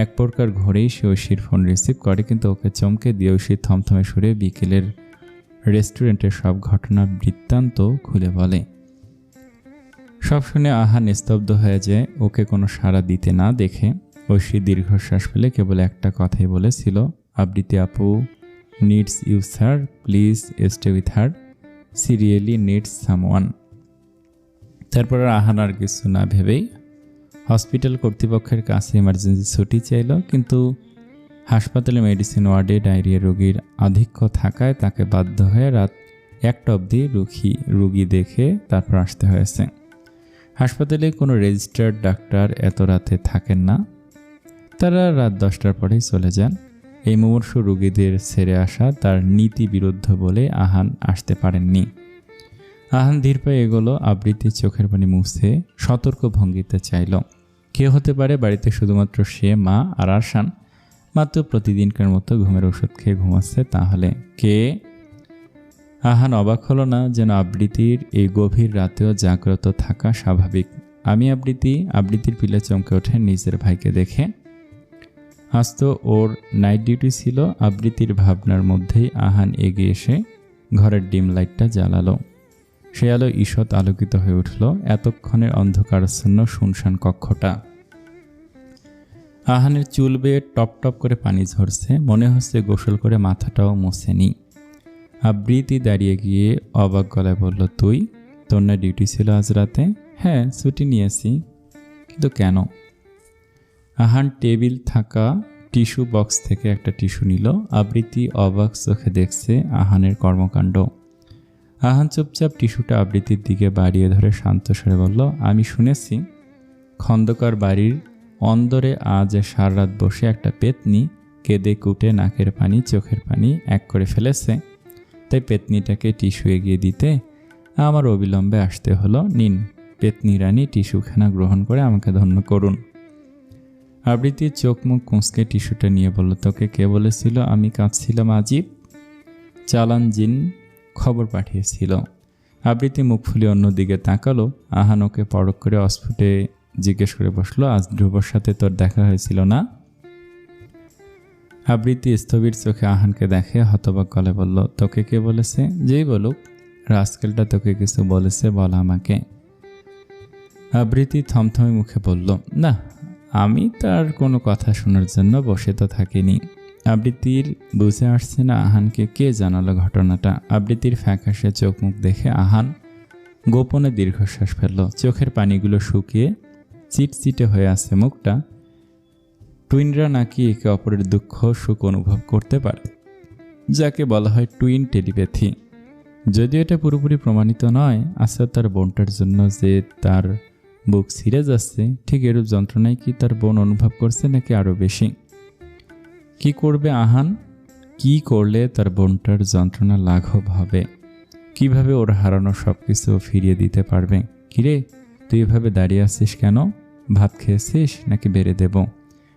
এক প্রকার ঘরেই সে ওশির ফোন রিসিভ করে, কিন্তু ওকে চমকে দিয়ে ওশির থমথমে সুরে বিকেলের রেস্টুরেন্টের সব ঘটনা বৃত্তান্ত খুলে বলে। সব শুনে আহান স্তব্ধ হয়ে যায়। ওকে কোনো সাড়া দিতে না দেখে ঐশী দীর্ঘশ্বাস ফেলে কেবল একটা কথাই বলেছিল, আবৃত্তি আপু needs you sir, please stay with her, she really needs someone. তারপর আহান আর কিছু না ভেবেই হসপিটাল কর্তৃপক্ষের কাছে ইমার্জেন্সি ছুটি চাইল, কিন্তু হাসপাতালে মেডিসিন ওয়ার্ডে ডায়রিয়া রোগীর আধিক্য থাকায় তাকে বাধ্য হয়ে রাত 1টা অবধি রুগী দেখে তারপর আসতে হয়েছে। হাসপাতালে কোনো রেজিস্টার্ড ডাক্তার এত রাতে থাকেন না, তারা রাত 10টার পরেই চলে যান। এই মুমূর্ষু রোগীদের ছেড়ে আসা তার নীতি বিরুদ্ধ বলে আহান আসতে পারেননি। আহান ধীর পায়ে এগোলো, আবৃত্তির চোখের পানি মুছে সতর্ক ভঙ্গিতে চাইল, কে হতে পারে বাড়িতে শুধুমাত্র সে, মা আর আরশান মাত্র প্রতিদিনকার মতো ঘুমের ওষুধ খেয়ে ঘুমাচ্ছে, তাহলে কে? আহান অবাক হলো না, যেন আবৃত্তির এই গভীর রাতেও জাগ্রত থাকা স্বাভাবিক। আমি আবৃত্তির পিলে চমকে ওঠে নিজের ভাইকে দেখে। আজ তো ওর নাইট ডিউটি ছিল। আবৃত্তির ভাবনার মধ্যেই আহান এগিয়ে এসে ঘরের ডিম লাইটটা জ্বালালো। সে আলো ঈষৎ আলোকিত হয়ে উঠল এতক্ষণের অন্ধকারাচ্ছন্ন শুনশান কক্ষটা। আহানের চুল বেয়ে টপ টপ করে পানি ঝরছে, মনে হচ্ছে গোসল করে মাথাটাও মোছেনি। আবৃত্তি দাঁড়িয়ে গিয়ে অবাক গলায় বলল, তুই? তোর না ডিউটি ছিল আজ রাতে? হ্যাঁ, ছুটি নিয়েছি। কিন্তু কেন? আহান টেবিল থাকা টিস্যু বক্স থেকে একটা টিস্যু নিল। আবৃত্তি অবাক চোখে দেখছে আহানের কর্মকাণ্ড। আহান চুপচাপ টিস্যুটা আবৃত্তির দিকে বাড়িয়ে ধরে শান্ত স্বরে বলল, আমি শুনেছি খন্দকার বাড়ির অন্দরে আজ সারা রাত বসে একটা পেতনি কেঁদে কুটে নাকের পানি চোখের পানি এক করে ফেলেছে, তাই পেতনিটাকে টিস্যু এগিয়ে দিতে আমার অবিলম্বে আসতে হলো। নিন পেতনি রানী, টিস্যুখানা গ্রহণ করে আমাকে ধন্য করুন। আবৃত্তির চোখ মুখ কুঁচকে টিস্যুটা নিয়ে বলল, তোকে কে বলেছিল আমি কাঁদছিলাম? আজিব চালান জিন খবর পাঠিয়েছিল। আবৃত্তি মুখ ফুলিয়ে অন্যদিকে তাকালো। আহান ওকে পরখ করে অস্ফুটে জিজ্ঞেস করে বসলো, আজ ধ্রুবর সাথে তোর দেখা হয়েছিল না? আবৃত্তি স্থবির চোখে আহানকে দেখে হতবাক গলে বলল, তোকে কে বলেছে? যেই বলুক, রাস্কেলটা তোকে কিছু বলেছে, বল আমাকে। আবৃত্তি থমথমে মুখে বলল, না, আমি তার কোনো কথা শোনার জন্য বসে তো থাকিনি। আবৃত্তির বুঝে আসছে না আহানকে কে জানালো ঘটনাটা। আবৃত্তির ফ্যাকাশে চোখ মুখ দেখে আহান গোপনে দীর্ঘশ্বাস ফেলল। চোখের পানিগুলো শুকিয়ে চিটচিটে হয়ে আছে মুখটা। টুইনরা নাকি একে অপরের দুঃখ সুখ অনুভব করতে পারে, যাকে বলা হয় টুইন টেলিপ্যাথি। যদিও এটা পুরোপুরি প্রমাণিত নয়। আচ্ছা, তার বোনটার জন্য যে তার বুক ছিঁড়ে যাচ্ছে, ঠিক এরূপ যন্ত্রণায় কি তার বোন অনুভব করছে নাকি আরও বেশি? কি করবে আহান? কি করলে তার বোনটার যন্ত্রণা লাঘব হবে? কিভাবে ওর হারানো সব কিছু ফিরিয়ে দিতে পারবে? কিরে, তুই এভাবে দাঁড়িয়ে আছিস কেন? ভাত খেয়েছিস নাকি বেড়ে দেব?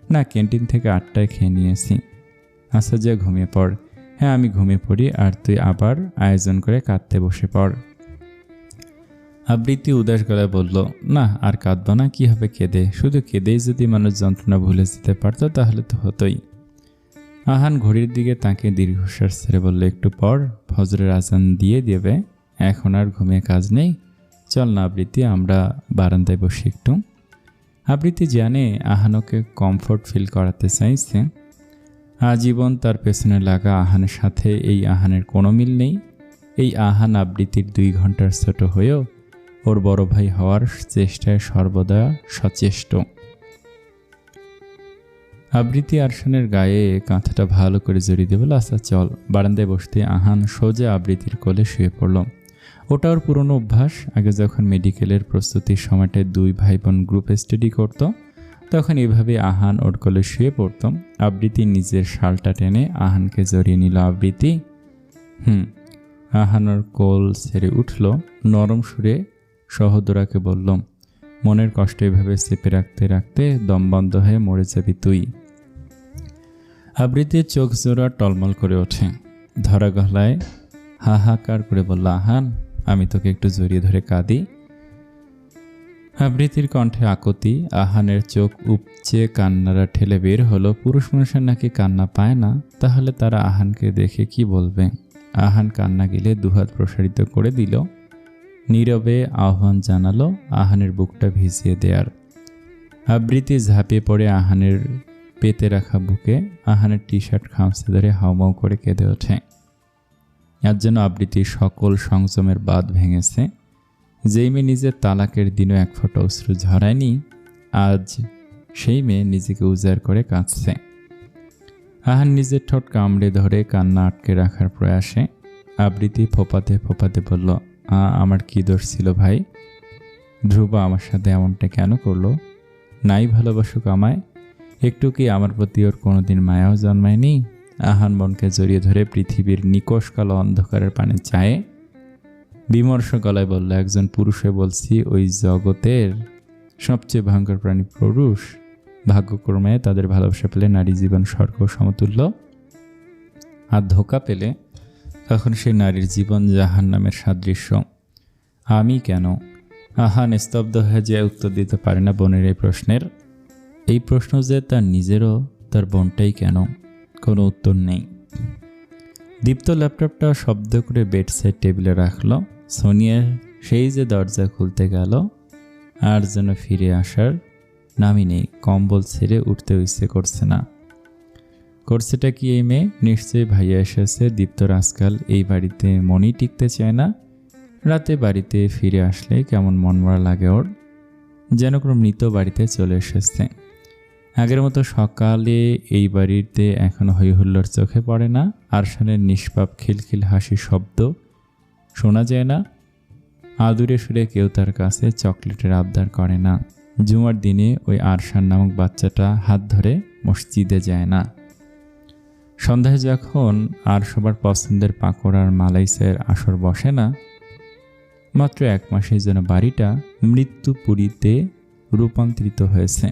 না, ক্যান্টিন থেকে 8টায় খেয়ে নিয়েছি। আচ্ছা, যা ঘুমিয়ে পড়। হ্যাঁ, আমি ঘুমিয়ে পড়ি, আর তুই আবার আয়োজন করে কাঁদতে বসে পড়। আবৃত্তি উদাস গলায় বলল, না, আর কাঁদব না। কি হবে কেঁদে? শুধু কেঁদেই যদি মানুষ যন্ত্রণা ভুলে যেতে পারতো তাহলে তো হতোই। আহান ঘড়ির দিকে তাকে দীর্ঘশ্বাস ছেড়ে বলল, একটু পর ফজরের আজান দিয়ে দেবে, এখন আর ঘুমিয়ে কাজ নেই। চল না আবৃত্তি, আমরা বারান্দায় বসি একটু। আবৃত্তি জানে আহানকে কমফোর্ট ফিল করাতে চাইছে। আজীবন তার পেছনে লাগা আহানের সাথে এই আহানের কোনো মিল নেই। এই আহান আবৃত্তির 2 ঘন্টার ছোট হয়েও ওর বড় ভাই হওয়ার চেষ্টায় সর্বদা সচেষ্ট। আবৃত্তি আরশানের গায়ে কাঁথাটা ভালো করে জড়িয়ে দিয়ে বলল, আচ্ছা চল। বারান্দায় বসতে আহান সোজা আবৃত্তির কোলে শুয়ে পড়ল। ওটা ওর পুরনো অভ্যাস। আগে যখন মেডিকেলের প্রস্তুতির সময়টায় 2 ভাই বোন গ্রুপ স্টাডি করত, তখন এভাবে আহান ওর কোলে শুয়ে পড়ত। আবৃত্তি নিজের শালটা টেনে আহানকে জড়িয়ে নিল। আবৃত্তি আহান ওর কোল ছেড়ে উঠল। নরম সুরে সহোদরাকে বলল, মনের কষ্ট এভাবে চেপে রাখতে রাখতে দম বন্ধ হয়ে মরে যাবি তুই। আবৃত্তির চোখ জোড়া টলমল করে ওঠে। ধরা গলায় হাহাকার করে বলল, আহান, আমি তোকে একটু জড়িয়ে ধরে কাঁদি। আবৃত্তির কণ্ঠে আকুতি। আহানের চোখ উপচে কান্নারা ঠেলে বের হলো। পুরুষ মানুষের নাকি কান্না পায় না, তাহলে তারা আহানকে দেখে কি বলবে? আহান কান্না গেলে দুহাত প্রসারিত করে দিল। নীরবে আহ্বান জানালো আহানের বুকটা ভিজিয়ে দেয়ার। আবৃত্তি ঝাঁপিয়ে পড়ে আহানের পেতে রাখা বুকে আহানের টি শার্ট খামচে ধরে হাউমাউ করে কেঁদে ওঠে। আজ যেন আবৃত্তির সকল সংযমের বাঁধ ভেঙেছে। যেই মেয়ে নিজের তালাকের দিনও এক ফোঁটা অশ্রু ঝরায়নি, আজ সেই মেয়ে নিজেকে উজাড় করে কাঁদছে। আহান নিজের ঠোঁট কামড়ে ধরে কান্না আটকে রাখার প্রয়াসে আবৃত্তি ফোপাতে ফোপাতে বলল, আমার কি দোষ ছিল ভাই? ধ্রুব আমার সাথে এমনটা কেন করলো? নাই ভালোবাসুক আমায়, একটু কি আমার প্রতি ওর কোনোদিন মায়াও জন্মায়নি? আহান মনকে জড়িয়ে ধরে পৃথিবীর নিকষ কালো অন্ধকারের পানে চায়ে বিমর্ষ গলায় বলল, একজন পুরুষে বলছি, ওই জগতের সবচেয়ে ভয়ঙ্কর প্রাণী পুরুষ। ভাগ্যক্রমে তাদের ভালোবাসা পেলে নারী জীবন স্বর্গ সমতুল্য, আর ধোঁকা পেলে তখন সেই নারীর জীবন জাহান্নামের সাদৃশ্য। আমি কেন? আহান স্তব্ধ হয়ে যে উত্তর দিতে পারে না বোনের এই প্রশ্নের। এই প্রশ্ন যে তার নিজেরও, তার বোনটাই কেন? কোনো উত্তর নেই। দীপ্ত ল্যাপটপটা শব্দ করে বেডসাইড টেবিলে রাখলো। সোনিয়া সেই যে দরজা খুলতে গেল, আর যেন ফিরে আসার নামই নেই। কম্বল ছেড়ে উঠতে ইচ্ছে করছে না। করছেটা কি এই মেয়ে? নিশ্চয়ই ভাইয়া এসেছে। দীপ্তর আজকাল এই বাড়িতে মনই টিকতে চায় না। রাতে বাড়িতে ফিরে আসলে কেমন মনমরা লাগে ওর, যেন কোনো মৃত বাড়িতে চলে এসেছে। আগের মতো সকালে এই বাড়িতে এখনো হইহুল্লোর চোখে পড়ে না। আরশানের নিষ্পাপ খিলখিল হাসির শব্দ শোনা যায় না। আদুরে সুরে কেউ তার কাছে চকলেটের আবদার করে না। জুমার দিনে ওই আরশান নামক বাচ্চাটা হাত ধরে মসজিদে যায় না। সন্ধ্যায় যখন আর সবার পছন্দের পাঁকড় আর মালাইসের আসর বসে না, মাত্র 1 মাসের যেন বাড়িটা মৃত্যুপুরীতে রূপান্তরিত হয়েছে।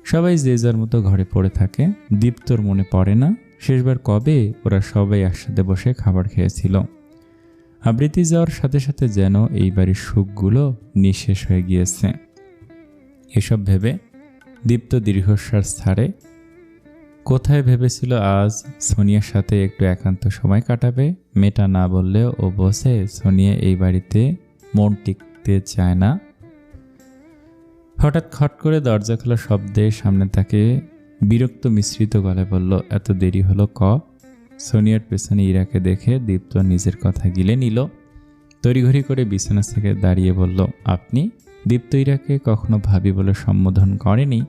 সবাই যে যার মতো ঘরে পড়ে থাকে। দীপ্তর মনে পড়ে না শেষবার কবে ওরা সবাই একসাথে বসে খাবার খেয়েছিল। আবৃত্তি যাওয়ার সাথে সাথে যেন এই বাড়ির সুখগুলো নিঃশেষ হয়ে গিয়েছে। এসব ভেবে দীপ্ত দীর্ঘশ্বাস ছাড়ে। কোথায় ভেবেছিল আজ সোনিয়ার সাথে একটু একান্ত সময় কাটাবে। মেয়েটা না বললেও ও বসে সোনিয়া এই বাড়িতে মন টিকতে চায় না। হঠাৎ খট করে দরজা খোলা শব্দে সামনে তাকে বিরক্ত মিশ্রিত গলায় বলল, এত দেরি হলো ক? সোনিয়ার পেছনে ইরাকে দেখে দীপ্ত নিজের কথা গিলে নিল। তড়িঘড়ি করে বিছানা থেকে দাঁড়িয়ে বলল, আপনি? দীপ্ত ইরাকে কখনো ভাবি বলে সম্বোধন করেনি।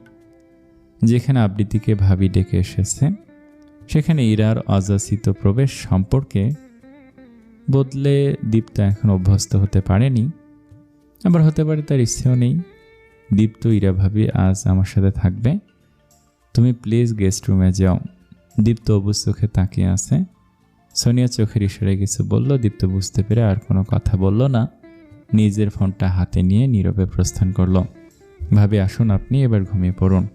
যেখানে আবৃত্তিকে ভাবি ডেকে এসেছে, সেখানে ইরার অযাচিত প্রবেশ সম্পর্কে বদলে দীপ্ত এখন অভ্যস্ত হতে পারেনি। আবার হতে পারে তার ইচ্ছেও নেই। দীপ্ত, ইরা ভাবি আজ আমার সাথে থাকবে, তুমি প্লিজ গেস্ট রুমে যাও। দীপ্ত অবুজ চোখে তাকিয়ে আছে। সোনিয়া চোখের ইশারায় কিছু বলল। দীপ্ত বুঝতে পেরে আর কোনো কথা বলল না। নিজের ফোনটা হাতে নিয়ে নীরবে প্রস্থান করল। ভাবি আসুন, আপনি এবার ঘুমিয়ে পড়ুন।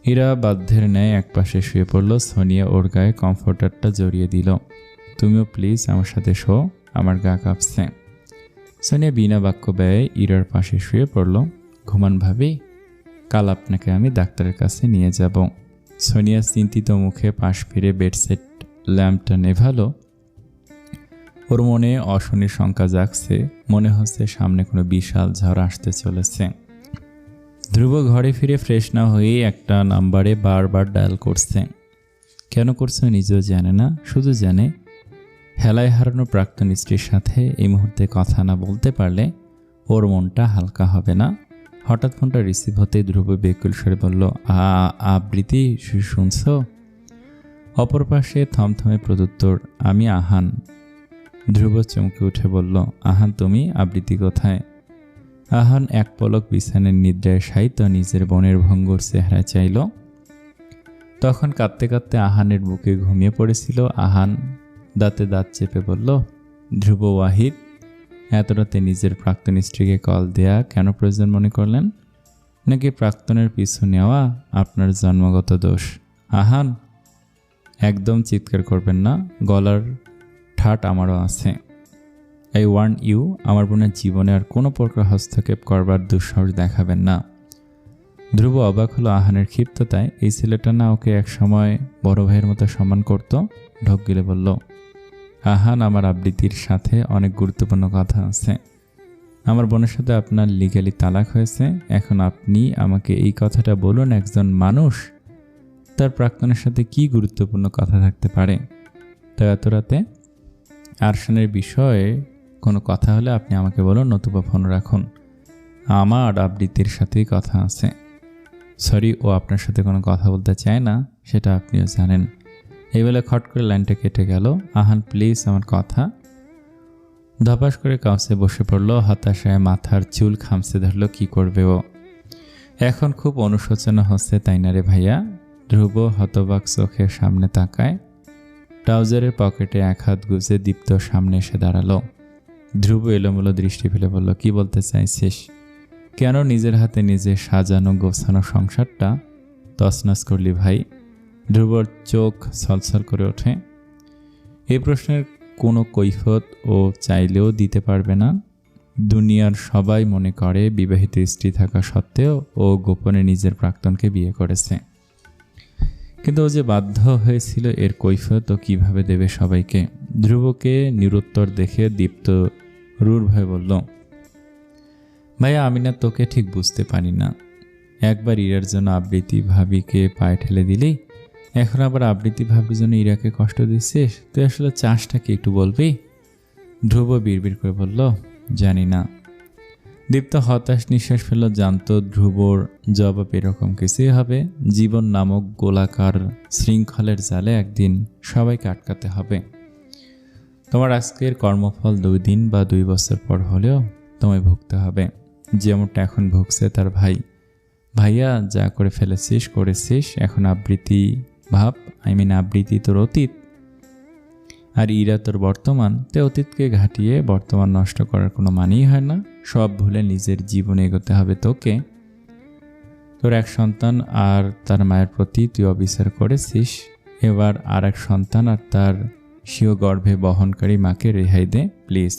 ইরা বাধ্যের ন্যায় একপাশে শুয়ে পড়ল। সোনিয়া ওর গায়ে কমফোর্টারটা জড়িয়ে দিল। তুমিও প্লিজ আমার সাথে শো, আমার গা কাঁপছে। সোনিয়া বিনা বাক্য ব্যয়ে ইরার পাশে শুয়ে পড়ল। ঘুমান ভাবি, কাল আপনাকে আমি ডাক্তারের কাছে নিয়ে যাব। সোনিয়া চিন্তিত মুখে পাশ ফিরে বেডসেট ল্যাম্পটা নেভালো। ওর মনে অশনির শঙ্কা জাগছে। মনে হচ্ছে সামনে কোনো বিশাল ঝড় আসতে চলেছে। ধ্রুব ঘরে ফিরে ফ্রেশ না হয়েই একটা নাম্বারে বারবার ডায়াল করছে। কেন করছে নিজেও জানে না, শুধু জানে হেলায় হারানো প্রাক্তন স্ত্রীর সাথে এই মুহূর্তে কথা না বলতে পারলে ওর মনটা হালকা হবে না। হঠাৎ ফোনটা রিসিভ হতেই ধ্রুব বেকুল স্বরে বলল, আবৃত্তি শুনছ? অপর পাশে থমথমে প্রত্যুত্তর, আমি আহান। ধ্রুব চমকে উঠে বলল, আহান তুমি? আবৃত্তি কোথায়? আহান এক পলক বিছানের নিদ্রায় শায়িত নিজের বোনের ভঙ্গুর চেহারা চাইল। তখন কাঁদতে কাঁদতে আহানের বুকে ঘুমিয়ে পড়েছিল। আহান দাঁতে দাঁত চেপে বলল, ধ্রুব ওয়াহিদ, এত রাতে নিজের প্রাক্তন স্ত্রীকে কল দেয়া কেন প্রয়োজন মনে করলেন? নাকি প্রাক্তনের পিছু নেওয়া আপনার জন্মগত দোষ? আহান, একদম চিৎকার করবেন না, গলার ঠাট আমারও আছে। আই ওয়ার্ন ইউ, আমার বোনের জীবনে আর কোনো প্রকার হস্তক্ষেপ করবার দুঃসাহস দেখাবেন না। ধ্রুব অবাক হলো আহানের ক্ষিপ্ততায়। এই ছেলেটা না ওকে এক সময় বড় ভাইয়ের মতো সম্মান করত? ঢোক গিলে বলল, আহান, আমার আবৃত্তির সাথে অনেক গুরুত্বপূর্ণ কথা আছে। আমার বোনের সাথে আপনার লিগ্যালি তালাক হয়েছে। এখন আপনি আমাকে এই কথাটা বলুন, একজন মানুষ তার প্রাক্তনের সাথে কি গুরুত্বপূর্ণ কথা থাকতে পারে? তো এত রাতে আরশানের বিষয়ে কোনো কথা হলে আপনি আমাকে বলুন, নতুবা ফোন রাখুন। আমার আবৃত্তির সাথেই কথা আছে। সরি, ও আপনার সাথে কোনো কথা বলতে চায় না, সেটা আপনিও জানেন। এই বেলা খট করে লাইনটা কেটে গেল। আহান, প্লিজ আমার কথা। ধপাস করে কাউসে বসে পড়ল। হতাশায় মাথার চুল খামছে ধরল। কি করবে ও? এখন খুব অনুশোচনা হচ্ছে, তাই না রে ভাইয়া? ধ্রুব হতবাক চোখের সামনে তাকায়। ট্রাউজারের পকেটে এক হাত গুজে দীপ্ত সামনে এসে দাঁড়ালো। ধ্রুব এলোমেলো দৃষ্টি ফেলে বলল, কি বলতে চাইছিস? কেন নিজের হাতে নিজে সাজানো গোছানো সংসারটা তছনছ করলি ভাই? ধ্রুবর চোখ ছলছল করে ওঠে। এই প্রশ্নের কোনো কৈফিয়ত ও চাইলেও দিতে পারবে না। দুনিয়ার সবাই মনে করে বিবাহিত স্ত্রী থাকা সত্ত্বেও ও গোপনে নিজের প্রাক্তনকে বিয়ে করেছে, কিন্তু ও যে বাধ্য হয়েছিল, এর কৈফিয়ত ও কীভাবে দেবে সবাইকে? ধ্রুবকে নিরুত্তর দেখে দীপ্ত রূঢ় ভয়ে বলল, ভাইয়া, আমি না তোকে ঠিক বুঝতে পারি না। একবার ইরার জন্য আবৃত্তি ভাবিকে পায়ে ঠেলে দিলি, এখন আবার আবৃত্তি ভাবির জন্য ইরাকে কষ্ট দিচ্ছিস। তুই আসলে চাষটা কি একটু বলবি? ধ্রুব বিড়বিড় করে বলল, জানি না। দীপ্ত হতাশ নিঃশ্বাস ফেলল। জানত ধ্রুবর জবাব এরকম কিছুই হবে। জীবন নামক গোলাকার শৃঙ্খলের জালে একদিন সবাইকে আটকাতে হবে। তোমার আজকের কর্মফল 2 দিন বা 2 বছর পর হলেও তোমায় ভুগতে হবে, যেমনটা এখন ভুগছে তার ভাই। ভাইয়া, যা করে ফেলেছিস করেছিস। এখন আবৃত্তি ভাব, আবৃত্তি তোর অতীত, আর ইরা তোর বর্তমান। তে অতীতকে ঘাটিয়ে বর্তমান নষ্ট করার কোনো মানেই হয় না। সব ভুলে নিজের জীবনে এগোতে হবে তোকে। তোর এক সন্তান আর তার মায়ের প্রতি তুই অবিচার করেছিস। এবার আর এক সন্তান আর তার স্বীয় গর্ভে বহনকারী মাকে রেহাই দে প্লিজ।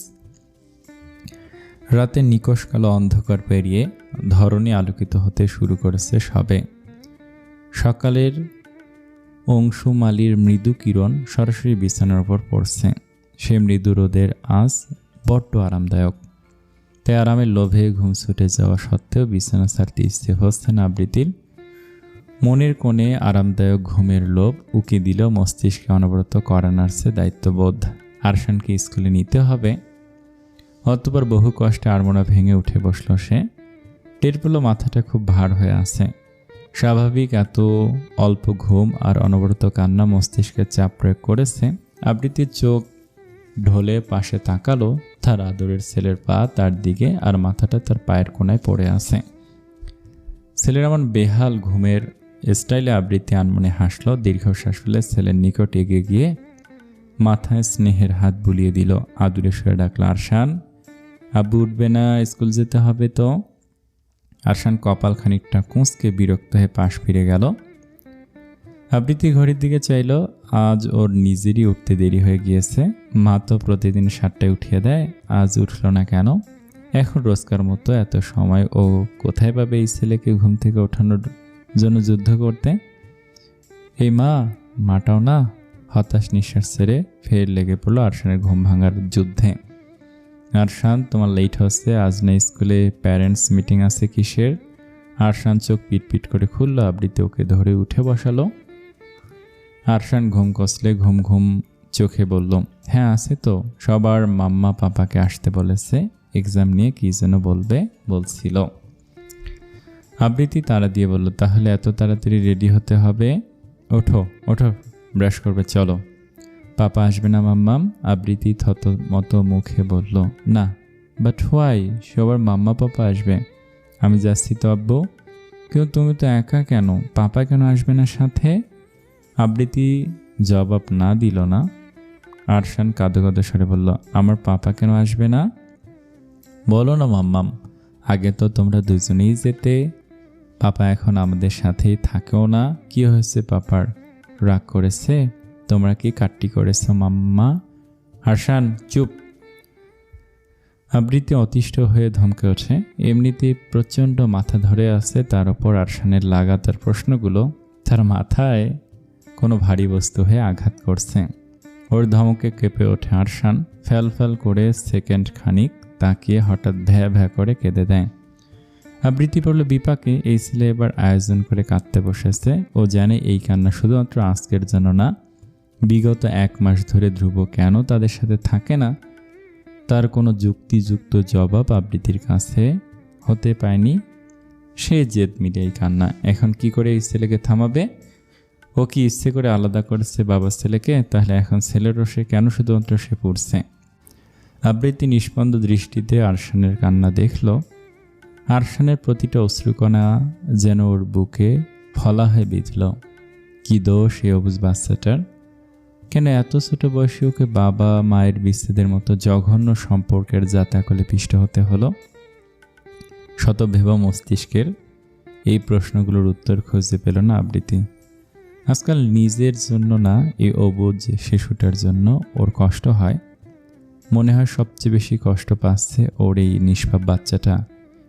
রাতে নিকষ কালো অন্ধকার পেরিয়ে ধরণী আলোকিত হতে শুরু করেছে সবে। সকালের অংশুমালির মৃদু কিরণ সরাসরি বিছানার উপর পড়ছে। সে মৃদু রোদের আজ বড্ড আরামদায়ক। তাই আরামের লোভে ঘুম ছুটে যাওয়া সত্ত্বেও বিছানা ছাড়তে ইচ্ছে হচ্ছে না আবৃত্তির। মনের কোণে আরামদায়ক ঘুমের লোভ উকি দিল মস্তিষ্কে অনবরত কড়া নাড়ছে দায়িত্ববোধ। আরশানকে স্কুলে নিতে হবে। অতঃপর বহু কষ্টে আড়মোড়া ভেঙে উঠে বসল সে। টের পেল মাথাটা খুব ভার হয়ে আছে। স্বাভাবিক এত অল্প ঘুম আর অনবরত কান্না মস্তিষ্কে চাপ প্রয়োগ করেছে। আবৃত্তির চোখ ঢলে পাশে তাকালো। তার আদরের ছেলের পা তার দিকে, আর মাথাটা তার পায়ের কোণায় পড়ে আছে। ছেলের এমন বেহাল ঘুমের স্টাইলে আবৃত্তি আনমনে হাসলো। দীর্ঘশ্বাস ফেলে ছেলের নিকট এগিয়ে গিয়ে মাথায় স্নেহের হাত বুলিয়ে দিল। আদুরে শুয়ে ডাকল, আরশান, আব্বু উঠবে না? স্কুল যেতে হবে তো। আরশান কপাল খানিকটা কুঁচকে বিরক্ত হয়ে পাশ ফিরে গেল। আবৃত্তি ঘড়ির দিকে চাইল। আজ ওর নিজেরই উঠতে দেরি হয়ে গিয়েছে। মা তো প্রতিদিন 7টায় উঠিয়ে দেয়, আজ উঠল না কেন? এখন রোজকার মতো এত সময় ও কোথায় পাবে এই ছেলেকে ঘুম থেকে ওঠানোর জন্য যুদ্ধ করতে? এই মাটাও না। হতাশ নিঃশ্বাস ছেড়ে ফের লেগে পড়লো আরশানের ঘুম ভাঙার যুদ্ধে। আরশান, তোমার লেট হচ্ছে, আজ না স্কুলে প্যারেন্টস মিটিং আছে কিসের? আরশান চোখ পিটপিট করে খুলল। আবৃত্তি ওকে ধরে উঠে বসালো। আরশান ঘুম কষলে ঘুম ঘুম চোখে বলল, হ্যাঁ আছে তো, সবার মাম্মা পাপাকে আসতে বলেছে, এক্সাম নিয়ে কী যেন বলছিল। আবৃত্তি তাড়া দিয়ে বলল, তাহলে এত তাড়াতাড়ি রেডি হতে হবে? ওঠো ওঠো, ব্রাশ করবে, চলো। পাপা আসবে না মাম্মাম? আবৃত্তি থতমত মুখে বলল, না। But why? সবার মাম্মা পাপা আসবে। আমি যাচ্ছি তো আব্বু। কিন্তু তুমি তো একা কেন? পাপা কেন আসবে না সাথে? আবৃত্তি জবাব না দিল না। আরশান কাঁদো কাঁদো স্বরে বলল, আমার পাপা কেন আসবে না? বলো না মাম্মাম, আগে তো তোমরা দুজনেই যেতে। পাপা এখন আমাদের সাথেই থাকেও না। কি হয়েছে পাপার? রাগ করেছে? তোমরা কি কাট্টি করেছো মাম্মা? আরশান চুপ। আবৃত্তি অতিষ্ঠ হয়ে ধমকে ওঠে। এমনিতেই প্রচণ্ড মাথা ধরে আছে, তার ওপর আরশানের লাগাতার প্রশ্নগুলো তার মাথায় কোনো ভারী বস্তু হয়ে আঘাত করছে। ওর ধমকে কেঁপে ওঠে আরশান। ফ্যাল ফ্যাল করে সেকেন্ড খানিক তাকিয়ে হঠাৎ ভ্যা ভ্যা করে কেঁদে দেয়। আবৃত্তি পড়ল বিপাকে, এই ছেলে এবার আয়োজন করে কাঁদতে বসেছে। ও জানে এই কান্না শুধুমাত্র আজকের জন্য না, বিগত 1 মাস ধরে ধ্রুব কেন তাদের সাথে থাকে না তার কোনো যুক্তিযুক্ত জবাব আবৃত্তির কাছে হতে পায়নি। সে জেদ মিলে এই কান্না। এখন কি করে এই ছেলেকে থামাবে? ও কি ইচ্ছে করে আলাদা করেছে বাবার ছেলেকে? তাহলে এখন ছেলেরও সে কেন শুধুমাত্র সে পড়ছে? আবৃত্তি নিষ্পন্দ দৃষ্টিতে আরশানের কান্না দেখল। আরশানের প্রতিটা অশ্রুকণা যেন ওর বুকে ফলা হয়ে বিঁধল। কি দোষ এই অবুঝ বাচ্চাটার? কেন এত ছোট বয়সে ওকে বাবা মায়ের বিচ্ছেদের মতো জঘন্য সম্পর্কের জাতাকলে পিষ্ট হতে হলো? শতভেবা মস্তিষ্কের এই প্রশ্নগুলোর উত্তর খুঁজে পেল না আবৃত্তি। আজকাল নিজের জন্য না, এই অবুঝ শিশুটার জন্য ওর কষ্ট হয়। মনে হয় সবচেয়ে বেশি কষ্ট পাচ্ছে ওর এই নিষ্পাপ বাচ্চাটা।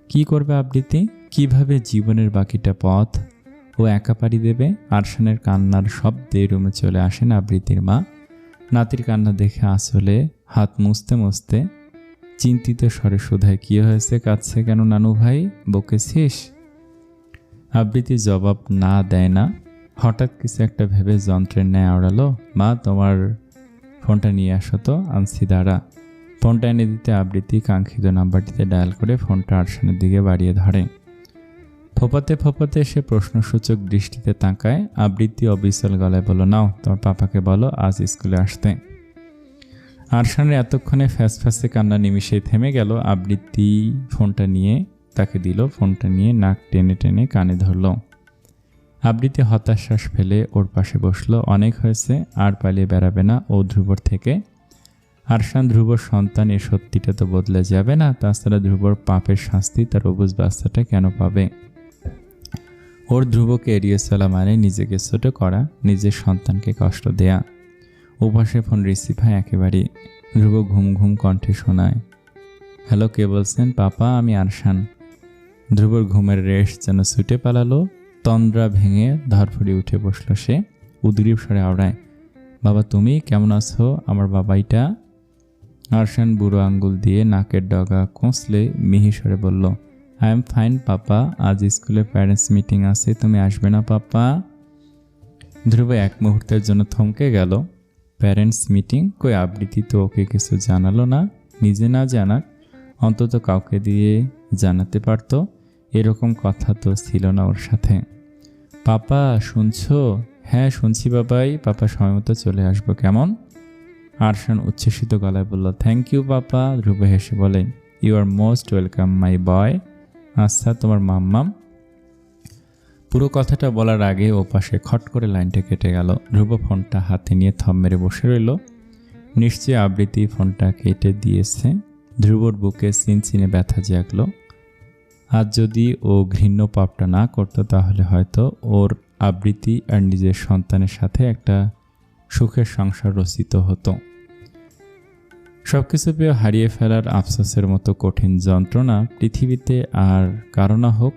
কি করবে আবৃত্তি? কিভাবে জীবনের বাকিটা পথ ও একা পাড়ি দেবে? আরশানের কান্নার শব্দে রুমে চলে আসেন আবৃত্তির মা। নাতির কান্না দেখে আসলে হাত মুছতে মুছতে চিন্তিত স্বরে শুধায়, কি হয়েছে, কাঁদছে কেন নানু ভাই? বকেছিস? আবৃত্তি জবাব না দেয় না। হঠাৎ কিছু একটা ভেবে যন্ত্রের ন্যায় আওড়ালো, মা তোমার ফোনটা নিয়ে আসো তো, আনছি দাঁড়া। ফোনটা এনে দিতে আবৃত্তি কাঙ্ক্ষিত নাম্বারটিতে ডায়াল করে ফোনটা আরশানের দিকে বাড়িয়ে ধরে। ফোপাতে ফোপাতে সে প্রশ্নসূচক দৃষ্টিতে তাকায়। আবৃত্তি অবিচল গলায় বলল, নাও তোমার পাপাকে বলো আজ স্কুলে আসতে। আরশানের এতক্ষণে ফ্যাসফ্যাসে কান্না নিমিষেই থেমে গেল। আবৃত্তি ফোনটা নিয়ে তাকে দিল। ফোনটা নিয়ে নাক টেনে টেনে কানে ধরল। আবৃত্তি হতাশ শ্বাস ফেলে ওর পাশে বসলো। অনেক হয়েছে, আর পালিয়ে বেড়াবে না ও ধ্রুবর থেকে। আরশান ধ্রুবর সন্তান, এ সত্যিটা তো বদলে যাবে না। তাছাড়া ধ্রুবর পাপের শাস্তি তার অবুঝ বাচ্চাটা কেন পাবে? ওর ধ্রুবকে এড়িয়ে চলা মানে নিজেকে ছোট করা, নিজের সন্তানকে কষ্ট দেয়া। ওপাশে ফোন রিসিভ হয় একেবারেই। ধ্রুব ঘুম ঘুম কণ্ঠে শোনায়, হ্যালো, কে বলছেন? পাপা, আমি আরশান। ধ্রুবর ঘুমের রেশ যেন ছুটে পালালো। তন্দ্রা ভেঙে ধরফড়ি উঠে বসলো সে। উদ্গ্রীব স্বরে আওড়ায়, বাবা তুমি কেমন আছো? আমার বাবাইটা। আরশান বুড়ো আঙ্গুল দিয়ে নাকের ডগা কোঁচলে মিহিস্বরে বলল, আই এম ফাইন পাপা, আজ স্কুলে প্যারেন্টস মিটিং আছে, তুমি আসবে না পাপা? ধ্রুব এক মুহূর্তের জন্য থমকে গেল। Parents meeting? কই আবৃত্তি তো ওকে কিছু জানালো না। নিজে না জানাক, অন্তত কাউকে দিয়ে জানাতে পারতো। এরকম কথা তো ছিল না ওর সাথে। পাপা শুনছো? হ্যাঁ শুনছি বাবাই, পাপা সময় মতো চলে আসবো, কেমন? আরশান উচ্ছ্বসিত গলায় বলল, থ্যাংক ইউ পাপা। ধ্রুব হেসে বলে, you are most welcome my boy. আচ্ছা তোমার মাম্মাম। পুরো কথাটা বলার আগে ও পাশে খট করে লাইনটা কেটে গেল। ধ্রুব ফোনটা হাতে নিয়ে থম মেরে বসে রইল। নিশ্চয়ই আবৃত্তি ফোনটা কেটে দিয়েছে। ধ্রুবর বুকে চিনচিনে ব্যথা জাগলো। আজ যদি ও ঘৃণ্য পাপটা না করতো তাহলে হয়তো ওর আবৃত্তি আর নিজের সন্তানের সাথে একটা সুখের সংসার রচিত হতো। সবকিছু পেয়ে হারিয়ে ফেলার আফসোসের মতো কঠিন যন্ত্রণা পৃথিবীতে আর কারো না হোক।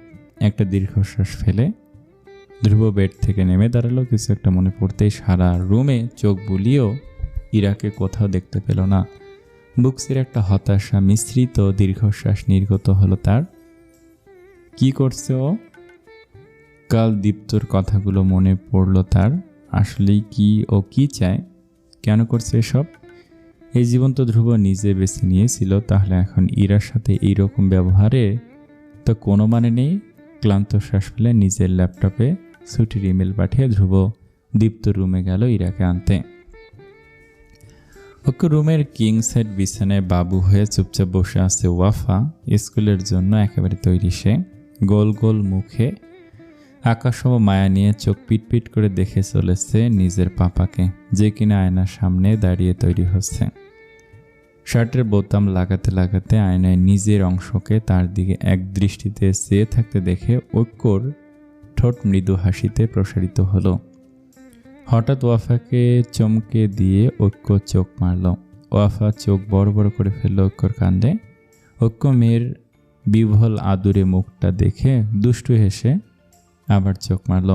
একটা দীর্ঘশ্বাস ফেলে ধ্রুব বেড থেকে নেমে দাঁড়ালো। কিছু একটা মনে পড়তেই সারা রুমে চোখ বুলিয়েও ইরাকে কোথাও দেখতে পেল না। বুকসের একটা হতাশা মিশ্রিত দীর্ঘশ্বাস নির্গত হলো তার। কি করছে ও? কাল দীপ্তর কথাগুলো মনে পড়ল তার। আসলেই কি ও কি চায়, কেন করছে এসব? এই জীবন তো ধ্রুব নিজে বেছে নিয়েছিল, তাহলে এখন ইরার সাথে এইরকম ব্যবহারে তো কোনো মানে নেই। ক্লান্ত শ্বাস ফেলে নিজের ল্যাপটপে ছুটির ইমেল পাঠিয়ে ধ্রুব দীপ্ত রুমে গেল ইরাকে আনতে। ওকে রুমের কিং সাইড বিছানায় বাবু হয়ে চুপচাপ বসে আছে ওয়াফা। স্কুলের জন্য একেবারে তৈরি সে। গোল গোল মুখে আকাশসম মায়া নিয়ে চোখ পিটপিট করে দেখে চলেছে নিজের পাপাকে, যে কিনা আয়নার সামনে দাঁড়িয়ে তৈরি হচ্ছে। শার্টের বোতাম লাগাতে লাগাতে আয়নায় নিজের অংশকে তার দিকে এক দৃষ্টিতে চেয়ে থাকতে দেখে ঐক্যর ঠোঁট মৃদু হাসিতে প্রসারিত হলো। হঠাৎ ওয়াফাকে চমকে দিয়ে ঐক্য চোখ মারল। ওয়াফা চোখ বড় বড় করে ফেলল ঐক্যর কাণ্ডে। ঐক্য মেয়ের বিভল আদুরে মুখটা দেখে দুষ্টু হেসে আবার চোখ মারল।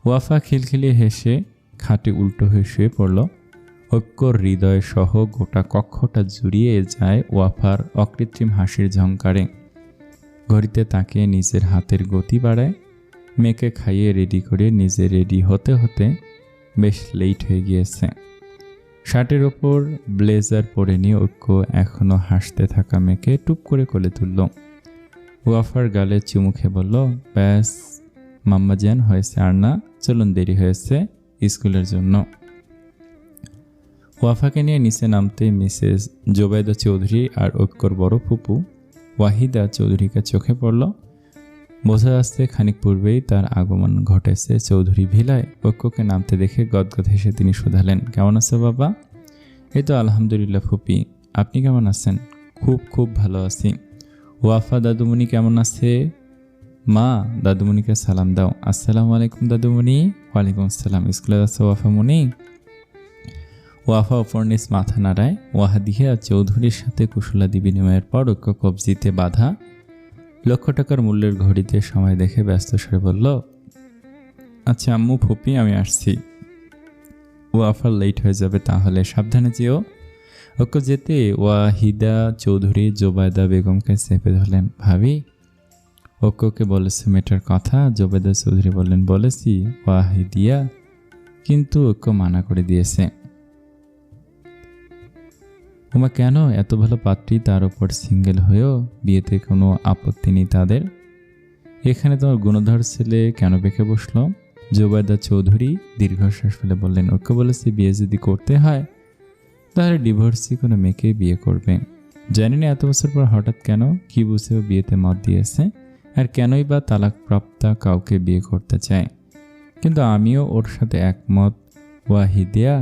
ওয়াফা খিলখিলিয়ে হেসে খাটে উল্টো হয়ে শুয়ে পড়ল। ঐক্যর হৃদয় সহ গোটা কক্ষটা জুড়িয়ে যায় ওয়াফার অকৃত্রিম হাসির ঝংকারে। ঘড়িতে তাকিয়ে নিজের হাতের গতি বাড়ায়। মেয়েকে খাইয়ে রেডি করে নিজে রেডি হতে হতে বেশ লেট হয়ে গিয়েছে। শার্টের ওপর ব্লেজার পরে নিয়ে ঐক্য এখনও হাসতে থাকা মেয়েকে টুপ করে কোলে তুলল। ওয়াফার গালে চুমু খেয়ে বলল, ব্যাস মাম্মা জ্যান, হয়েছে আর না, চলুন, দেরি হয়েছে স্কুলের জন্য। ওয়াফাকে নিয়ে নিচে নামতে মিসেস জোবায়দা চৌধুরী আর ঐক্যর বড় ফুপু ওয়াহিদা চৌধুরীকে চোখে পড়ল। বোঝা যাচ্ছে খানিক পূর্বেই তার আগমন ঘটেছে চৌধুরী ভিলায়। ঐক্যকে নামতে দেখে গদগদ হেসে তিনি শুধালেন, কেমন আছো বাবা? এই তো আলহামদুলিল্লাহ ফুপি, আপনি কেমন আছেন? খুব খুব ভালো আছি। ওয়াফা দাদুমণি কেমন আছে? মা, দাদুমণিকে সালাম দাও। আসসালামু আলাইকুম দাদুমণি। ওয়ালাইকুম আসসালাম। স্কুলে যাচ্ছ ওয়াফা মণি? ওয়াফা অপর্ণিস মাথা নাড়ায়। ওয়াহাদিয়া চৌধুরীর সাথে কুশলাদি বিনিময়ের পর ঐক্য কবজিতে বাঁধা লক্ষ টাকার মূল্যের ঘড়িতে সময় দেখে ব্যস্ত স্বরে বলল, আচ্ছা আম্মু, ফুপি, আমি আসছি। ওয়াফার লেট হয়ে যাবে, তাহলে সাবধানে যেও। ঐক্য যেতে ওয়াহিদা চৌধুরী জোবায়দা বেগমকে চেপে ধরলেন। ভাবি, ঐক্যকে বলেছে মেয়েটার কথা? জোবায়দা চৌধুরী বললেন, বলেছি ওয়াহিদিয়া, কিন্তু ঐক্য মানা করে দিয়েছে। ওমা, কেন? এত ভালো পাত্রী, তার ওপর সিঙ্গেল হয়েও বিয়েতে কোনো আপত্তি নেই তাদের। এখানে তোমার গুণধর ছেলে কেন বেঁকে বসলো? জোবায়দা চৌধুরী দীর্ঘশ্বাস ফেলে বললেন, ঐক্য বলেছে বিয়ে যদি করতে হয় তাহলে ডিভোর্সি কোনো মেয়েকে বিয়ে করবে। জানি না এত বছর পর হঠাৎ কেন, কি বুঝেও বিয়েতে মত দিয়েছে, আর কেনই বা তালাকপ্রাপ্তা কাউকে বিয়ে করতে চায়। কিন্তু আমিও ওর সাথে একমত। ওয়াহিদিয়া,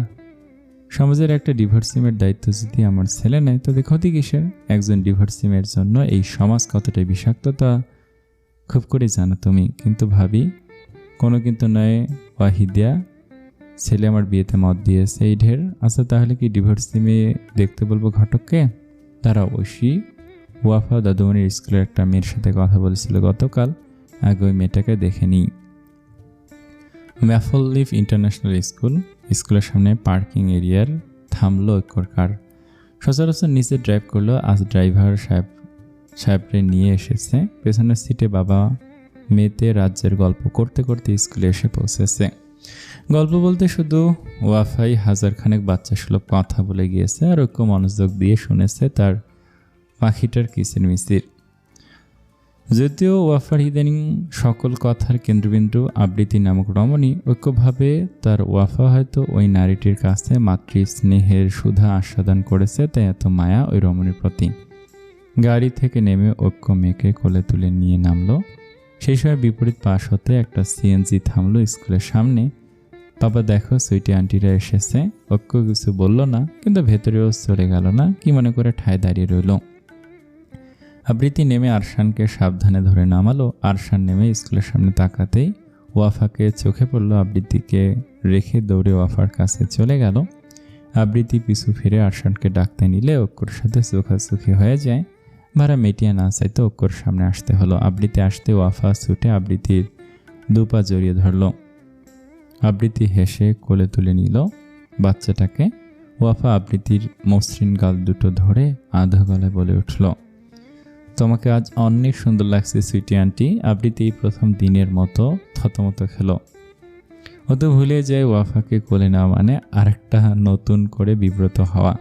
সমাজের একটা ডিভোর্সিমের দায়িত্ব যদি আমার ছেলে নেয় তাতে ক্ষতি কিসের? একজন ডিভোর্সিমের জন্য এই সমাজ কতটা বিষাক্ত তা খুব করে জানো তুমি। কিন্তু ভাবি, কোনো কিন্তু নয় ওয়াহিদিয়া, ছেলে আমার বিয়েতে মত দিয়েছে, এই ঢের। আচ্ছা, তাহলে কি ডিভোর্সি মেয়ে দেখতে বলবো ঘটককে? তারা অবশ্যই। ওয়াফা দাদুমণির স্কুলের একটা মেয়ের সাথে কথা বলেছিল গতকাল, আগে ওই মেয়েটাকে দেখে নিই। ম্যাফল লিভ ইন্টারন্যাশনাল স্কুল। স্কুলের সামনে পার্কিং এরিয়ার থামলো ঐক্যর কার। সচরাচর নিচে ড্রাইভ করলো, আজ ড্রাইভার সাহেবরে নিয়ে এসেছে। পেছনের সিটে বাবা মেয়েতে রাজ্যের গল্প করতে করতে স্কুলে এসে পৌঁছেছে। গল্প বলতে শুধু ওয়াফাই হাজারখানেক বাচ্চা সুলভ কথা বলে গিয়েছে, আর ঐক্য মনোযোগ দিয়ে শুনেছে তার পাখিটার কিচিরমিচির। যদিও ওয়াফার ইদানিং সকল কথার কেন্দ্রবিন্দু আবৃত্তি নামক রমণী, ঐক্যভাবে তার ওয়াফা হয়তো ওই নারীটির কাছে মাতৃ স্নেহের সুধা আস্বাদন করেছে, তাই এত মায়া ওই রমণীর প্রতি। গাড়ি থেকে নেমে ঐক্য মেয়েকে কোলে তুলে নিয়ে নামলো। সেই সময় বিপরীত পাশ হতে একটা সিএনজি থামলো স্কুলের সামনে। বাবা, দেখো সুইটি আন্টিরা এসেছে। ঐক্য কিছু বলল না, কিন্তু ভেতরেও চলে গেল না, কি মনে করে ঠায় দাঁড়িয়ে রইল। আবৃত্তি নেমে আরশানকে সাবধানে ধরে নামালো। আরশান নেমে স্কুলের সামনে তাকাতেই ওয়াফাকে চোখে পড়ল। আবৃত্তিকে রেখে দৌড়ে ওয়াফার কাছে চলে গেল। আবৃত্তি পিছু ফিরে আরশানকে ডাকতে নিলে ঐক্যর সাথে চোখাচোখি হয়ে যায়। ভাড়া মেটিয়া না চাইতে ঐক্যর সামনে আসতে হলো। আবৃত্তি আসতে ওয়াফা ছুটে আবৃত্তির দুপা জড়িয়ে ধরল। আবৃত্তি হেসে কোলে তুলে নিল বাচ্চাটাকে। ওয়াফা আবৃত্তির মসৃণ গাল দুটো ধরে আধো গলায় বলে উঠল, তোমাকে আজ অনেক সুন্দর লাগছে সুইটি আন্টি। আবৃত্তি এই প্রথম দিনের মতো থতমত খেলো। ও তো ভুলে যায় ওয়াফাকে কোলে নেওয়া মানে আরেকটা নতুন করে বিব্রত হওয়া।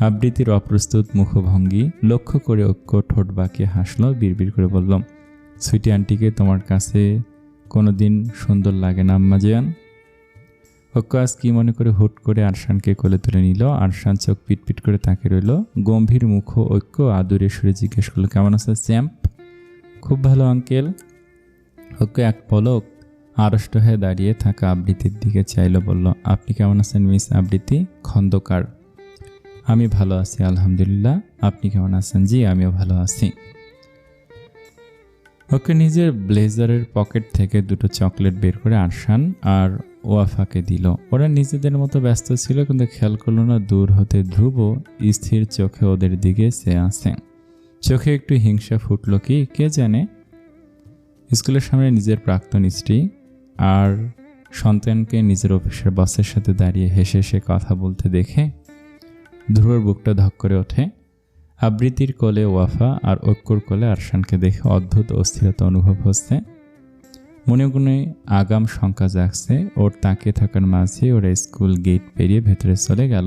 আবৃত্তির অপ্রস্তুত মুখভঙ্গি লক্ষ্য করে ঐক্য ঠোঁট বাঁকিয়ে হাসলো, বিড়বিড় করে বলল, সুইটি আন্টিকে তোমার কাছে কোনোদিন সুন্দর লাগে না আম্মা জান? ঐক্য আজ কি মনে করে হুট করে আরশানকে কোলে তুলে নিল। আরশান চোখ পিটপিট করে তাকিয়ে রইল। গম্ভীর মুখ ঐক্য আদুরে সুরে জিজ্ঞেস করলো, কেমন আছে চ্যাম্প? খুব ভালো আঙ্কেল। ঐক্য এক পলক আড়ষ্ট হয়ে দাঁড়িয়ে থাকা আবৃত্তির দিকে চাইল, বলল, আপনি কেমন আছেন মিস আবৃত্তি খন্দকার? আমি ভালো আছি আলহামদুলিল্লাহ। আপনি কেমন আছেন? জি, আমিও ভালো আছি। ওকে নিজের ব্লেজারের পকেট থেকে দুটো চকলেট বের করে আরশান আর ওয়াফাকে দিল। ওরা নিজেদের মতো ব্যস্ত ছিল, কিন্তু খেয়াল করলো না দূর হতে ধ্রুব স্থির চোখে ওদের দিকে চেয়ে আছে। চোখে একটু হিংসা ফুটল কি কে জানে। স্কুলের সামনে নিজের প্রাক্তন স্ত্রী আর সন্তানকে নিজের অফিসের বসের সাথে দাঁড়িয়ে হেসে হেসে কথা বলতে দেখে ধ্রুবর বুকটা ধক করে ওঠে। আবৃত্তির কোলে ওয়াফা আর ঐক্যর কোলে আরশানকে দেখে অদ্ভুত অস্থিরতা অনুভব হচ্ছে। মনে মনে আগাম শঙ্কা জাগছে। ওর তাকিয়ে থাকার মাঝে ওরা স্কুল গেট পেরিয়ে ভেতরে চলে গেল।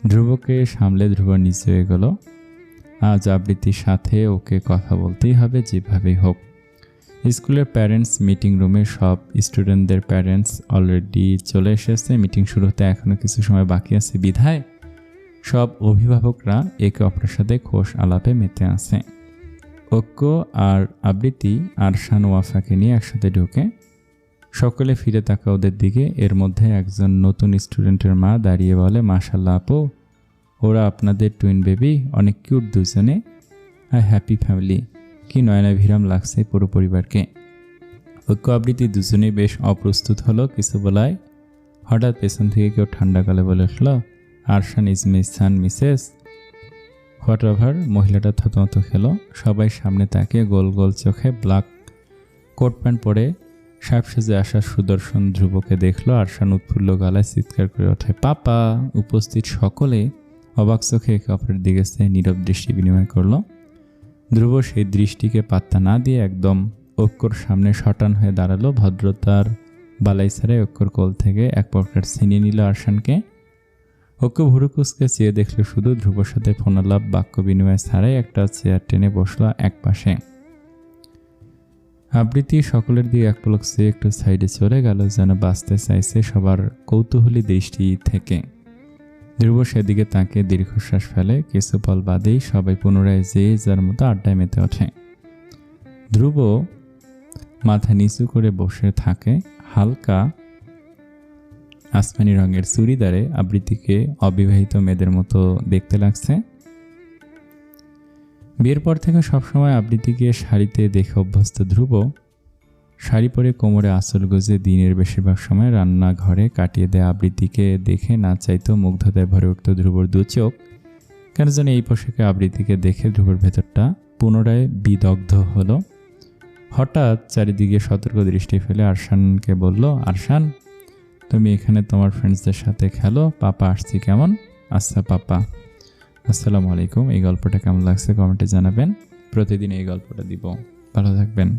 ধ্রুবকে সামলে ধ্রুব নিচে হয়ে গেল। আজ আবৃত্তির সাথে ওকে কথা বলতেই হবে যেভাবেই হোক। স্কুলের প্যারেন্টস মিটিং রুমে সব স্টুডেন্টদের প্যারেন্টস অলরেডি চলে এসেছে। মিটিং শুরু হতে এখনও কিছু সময় বাকি আছে বিধায় সব অভিভাবকরা একে অপরের সাথে খোশ আলাপে মেতে আছে। ঐক্য আর আবৃত্তি আরশান ওয়াফাকে নিয়ে একসাথে ঢুকে। সকলে ফিরে তাকা ওদের দিকে। এর মধ্যে একজন নতুন স্টুডেন্টের মা দাঁড়িয়ে বলে, মাশাল্লাহ আপু, ওরা আপনাদের টুইন বেবি, অনেক কিউট দুজনে, আর হ্যাপি ফ্যামিলি। কি নয়নাভিরাম লাগছে পুরো পরিবারকে। ঐক্য আবৃত্তি দুজনেই বেশ অপ্রস্তুত হলো কিছু বলায়। হঠাৎ পেছন থেকে কেউ ঠান্ডা গলায় বলে উঠল, Arshan is miss son Mrs whatever. মহিলাটা থতমত খেলো। সবাই সামনে তাকে গোল গোল চোখে ব্ল্যাক কোট প্যান্ট পরে সাপ সেজে আসা সুদর্শন ধ্রুবকে দেখলো। আরশান উৎফুল্ল গলায় চিৎকার করে ওঠে, পাপা। উপস্থিত সকলে অবাক চোখে একে অপরের দিকে নীরব দৃষ্টি বিনিময় করলো। ধ্রুব সেই দৃষ্টিকে পাত্তা না দিয়ে একদম ঐক্যর সামনে শটান হয়ে দাঁড়ালো। ভদ্রতার বালাই ছাড়াই ঐক্যর কোল থেকে এক প্রকার ছিনিয়ে নিল আরশানকে। ঐক্য ভুরুকুচকে চেয়ে দেখলো শুধু। ধ্রুবর সাথে ফোনালাপ বাক্য বিনিময় ছাড়াই একটা চেয়ার টেনে বসলো এক পাশে। আবৃত্তি সকলের দিকে এক পলক চেয়ে একটু সাইডে চলে গেল, যেন বাঁচতে চাইছে সবার কৌতূহলী দৃষ্টি থেকে। ধ্রুব সেদিকে তাকে দীর্ঘশ্বাস ফেলে। কিছু পল বাদেই সবাই পুনরায় যে যার মতো আড্ডায় মেতে ওঠে। ধ্রুব মাথা নিচু করে বসে থাকে। হালকা আসমানি রঙের চুড়িদারে আবৃত্তিকে অবিবাহিত মেয়েদের মতো দেখতে লাগছে। বিয়ের পর থেকে সবসময় আবৃত্তিকে শাড়িতে দেখে অভ্যস্ত ধ্রুব শাড়ি পরে কোমরে আঁচল গুজে দিনের বেশিরভাগ সময় রান্নাঘরে কাটিয়ে দেয়। আবৃত্তিকে দেখে না চাইতেও মুগ্ধতায় ভরে উঠত ধ্রুবর দু চোখ। কেন জানি এই পোশাকে আবৃত্তিকে দেখে ধ্রুবর ভেতরটা পুনরায় বিদগ্ধ হলো। হঠাৎ চারিদিকে সতর্ক দৃষ্টি ফেলে আরশানকে বলল, আরশান, তুমি এখানে তোমার ফ্রেন্ডসদের সাথে খেলো, পাপা আসছি কেমন? আচ্ছা পাপা। আসসালামু আলাইকুম। এই গল্পটা কেমন লাগছে কমেন্টে জানাবেন। প্রতিদিন এই গল্পটা দিব। ভালো থাকবেন।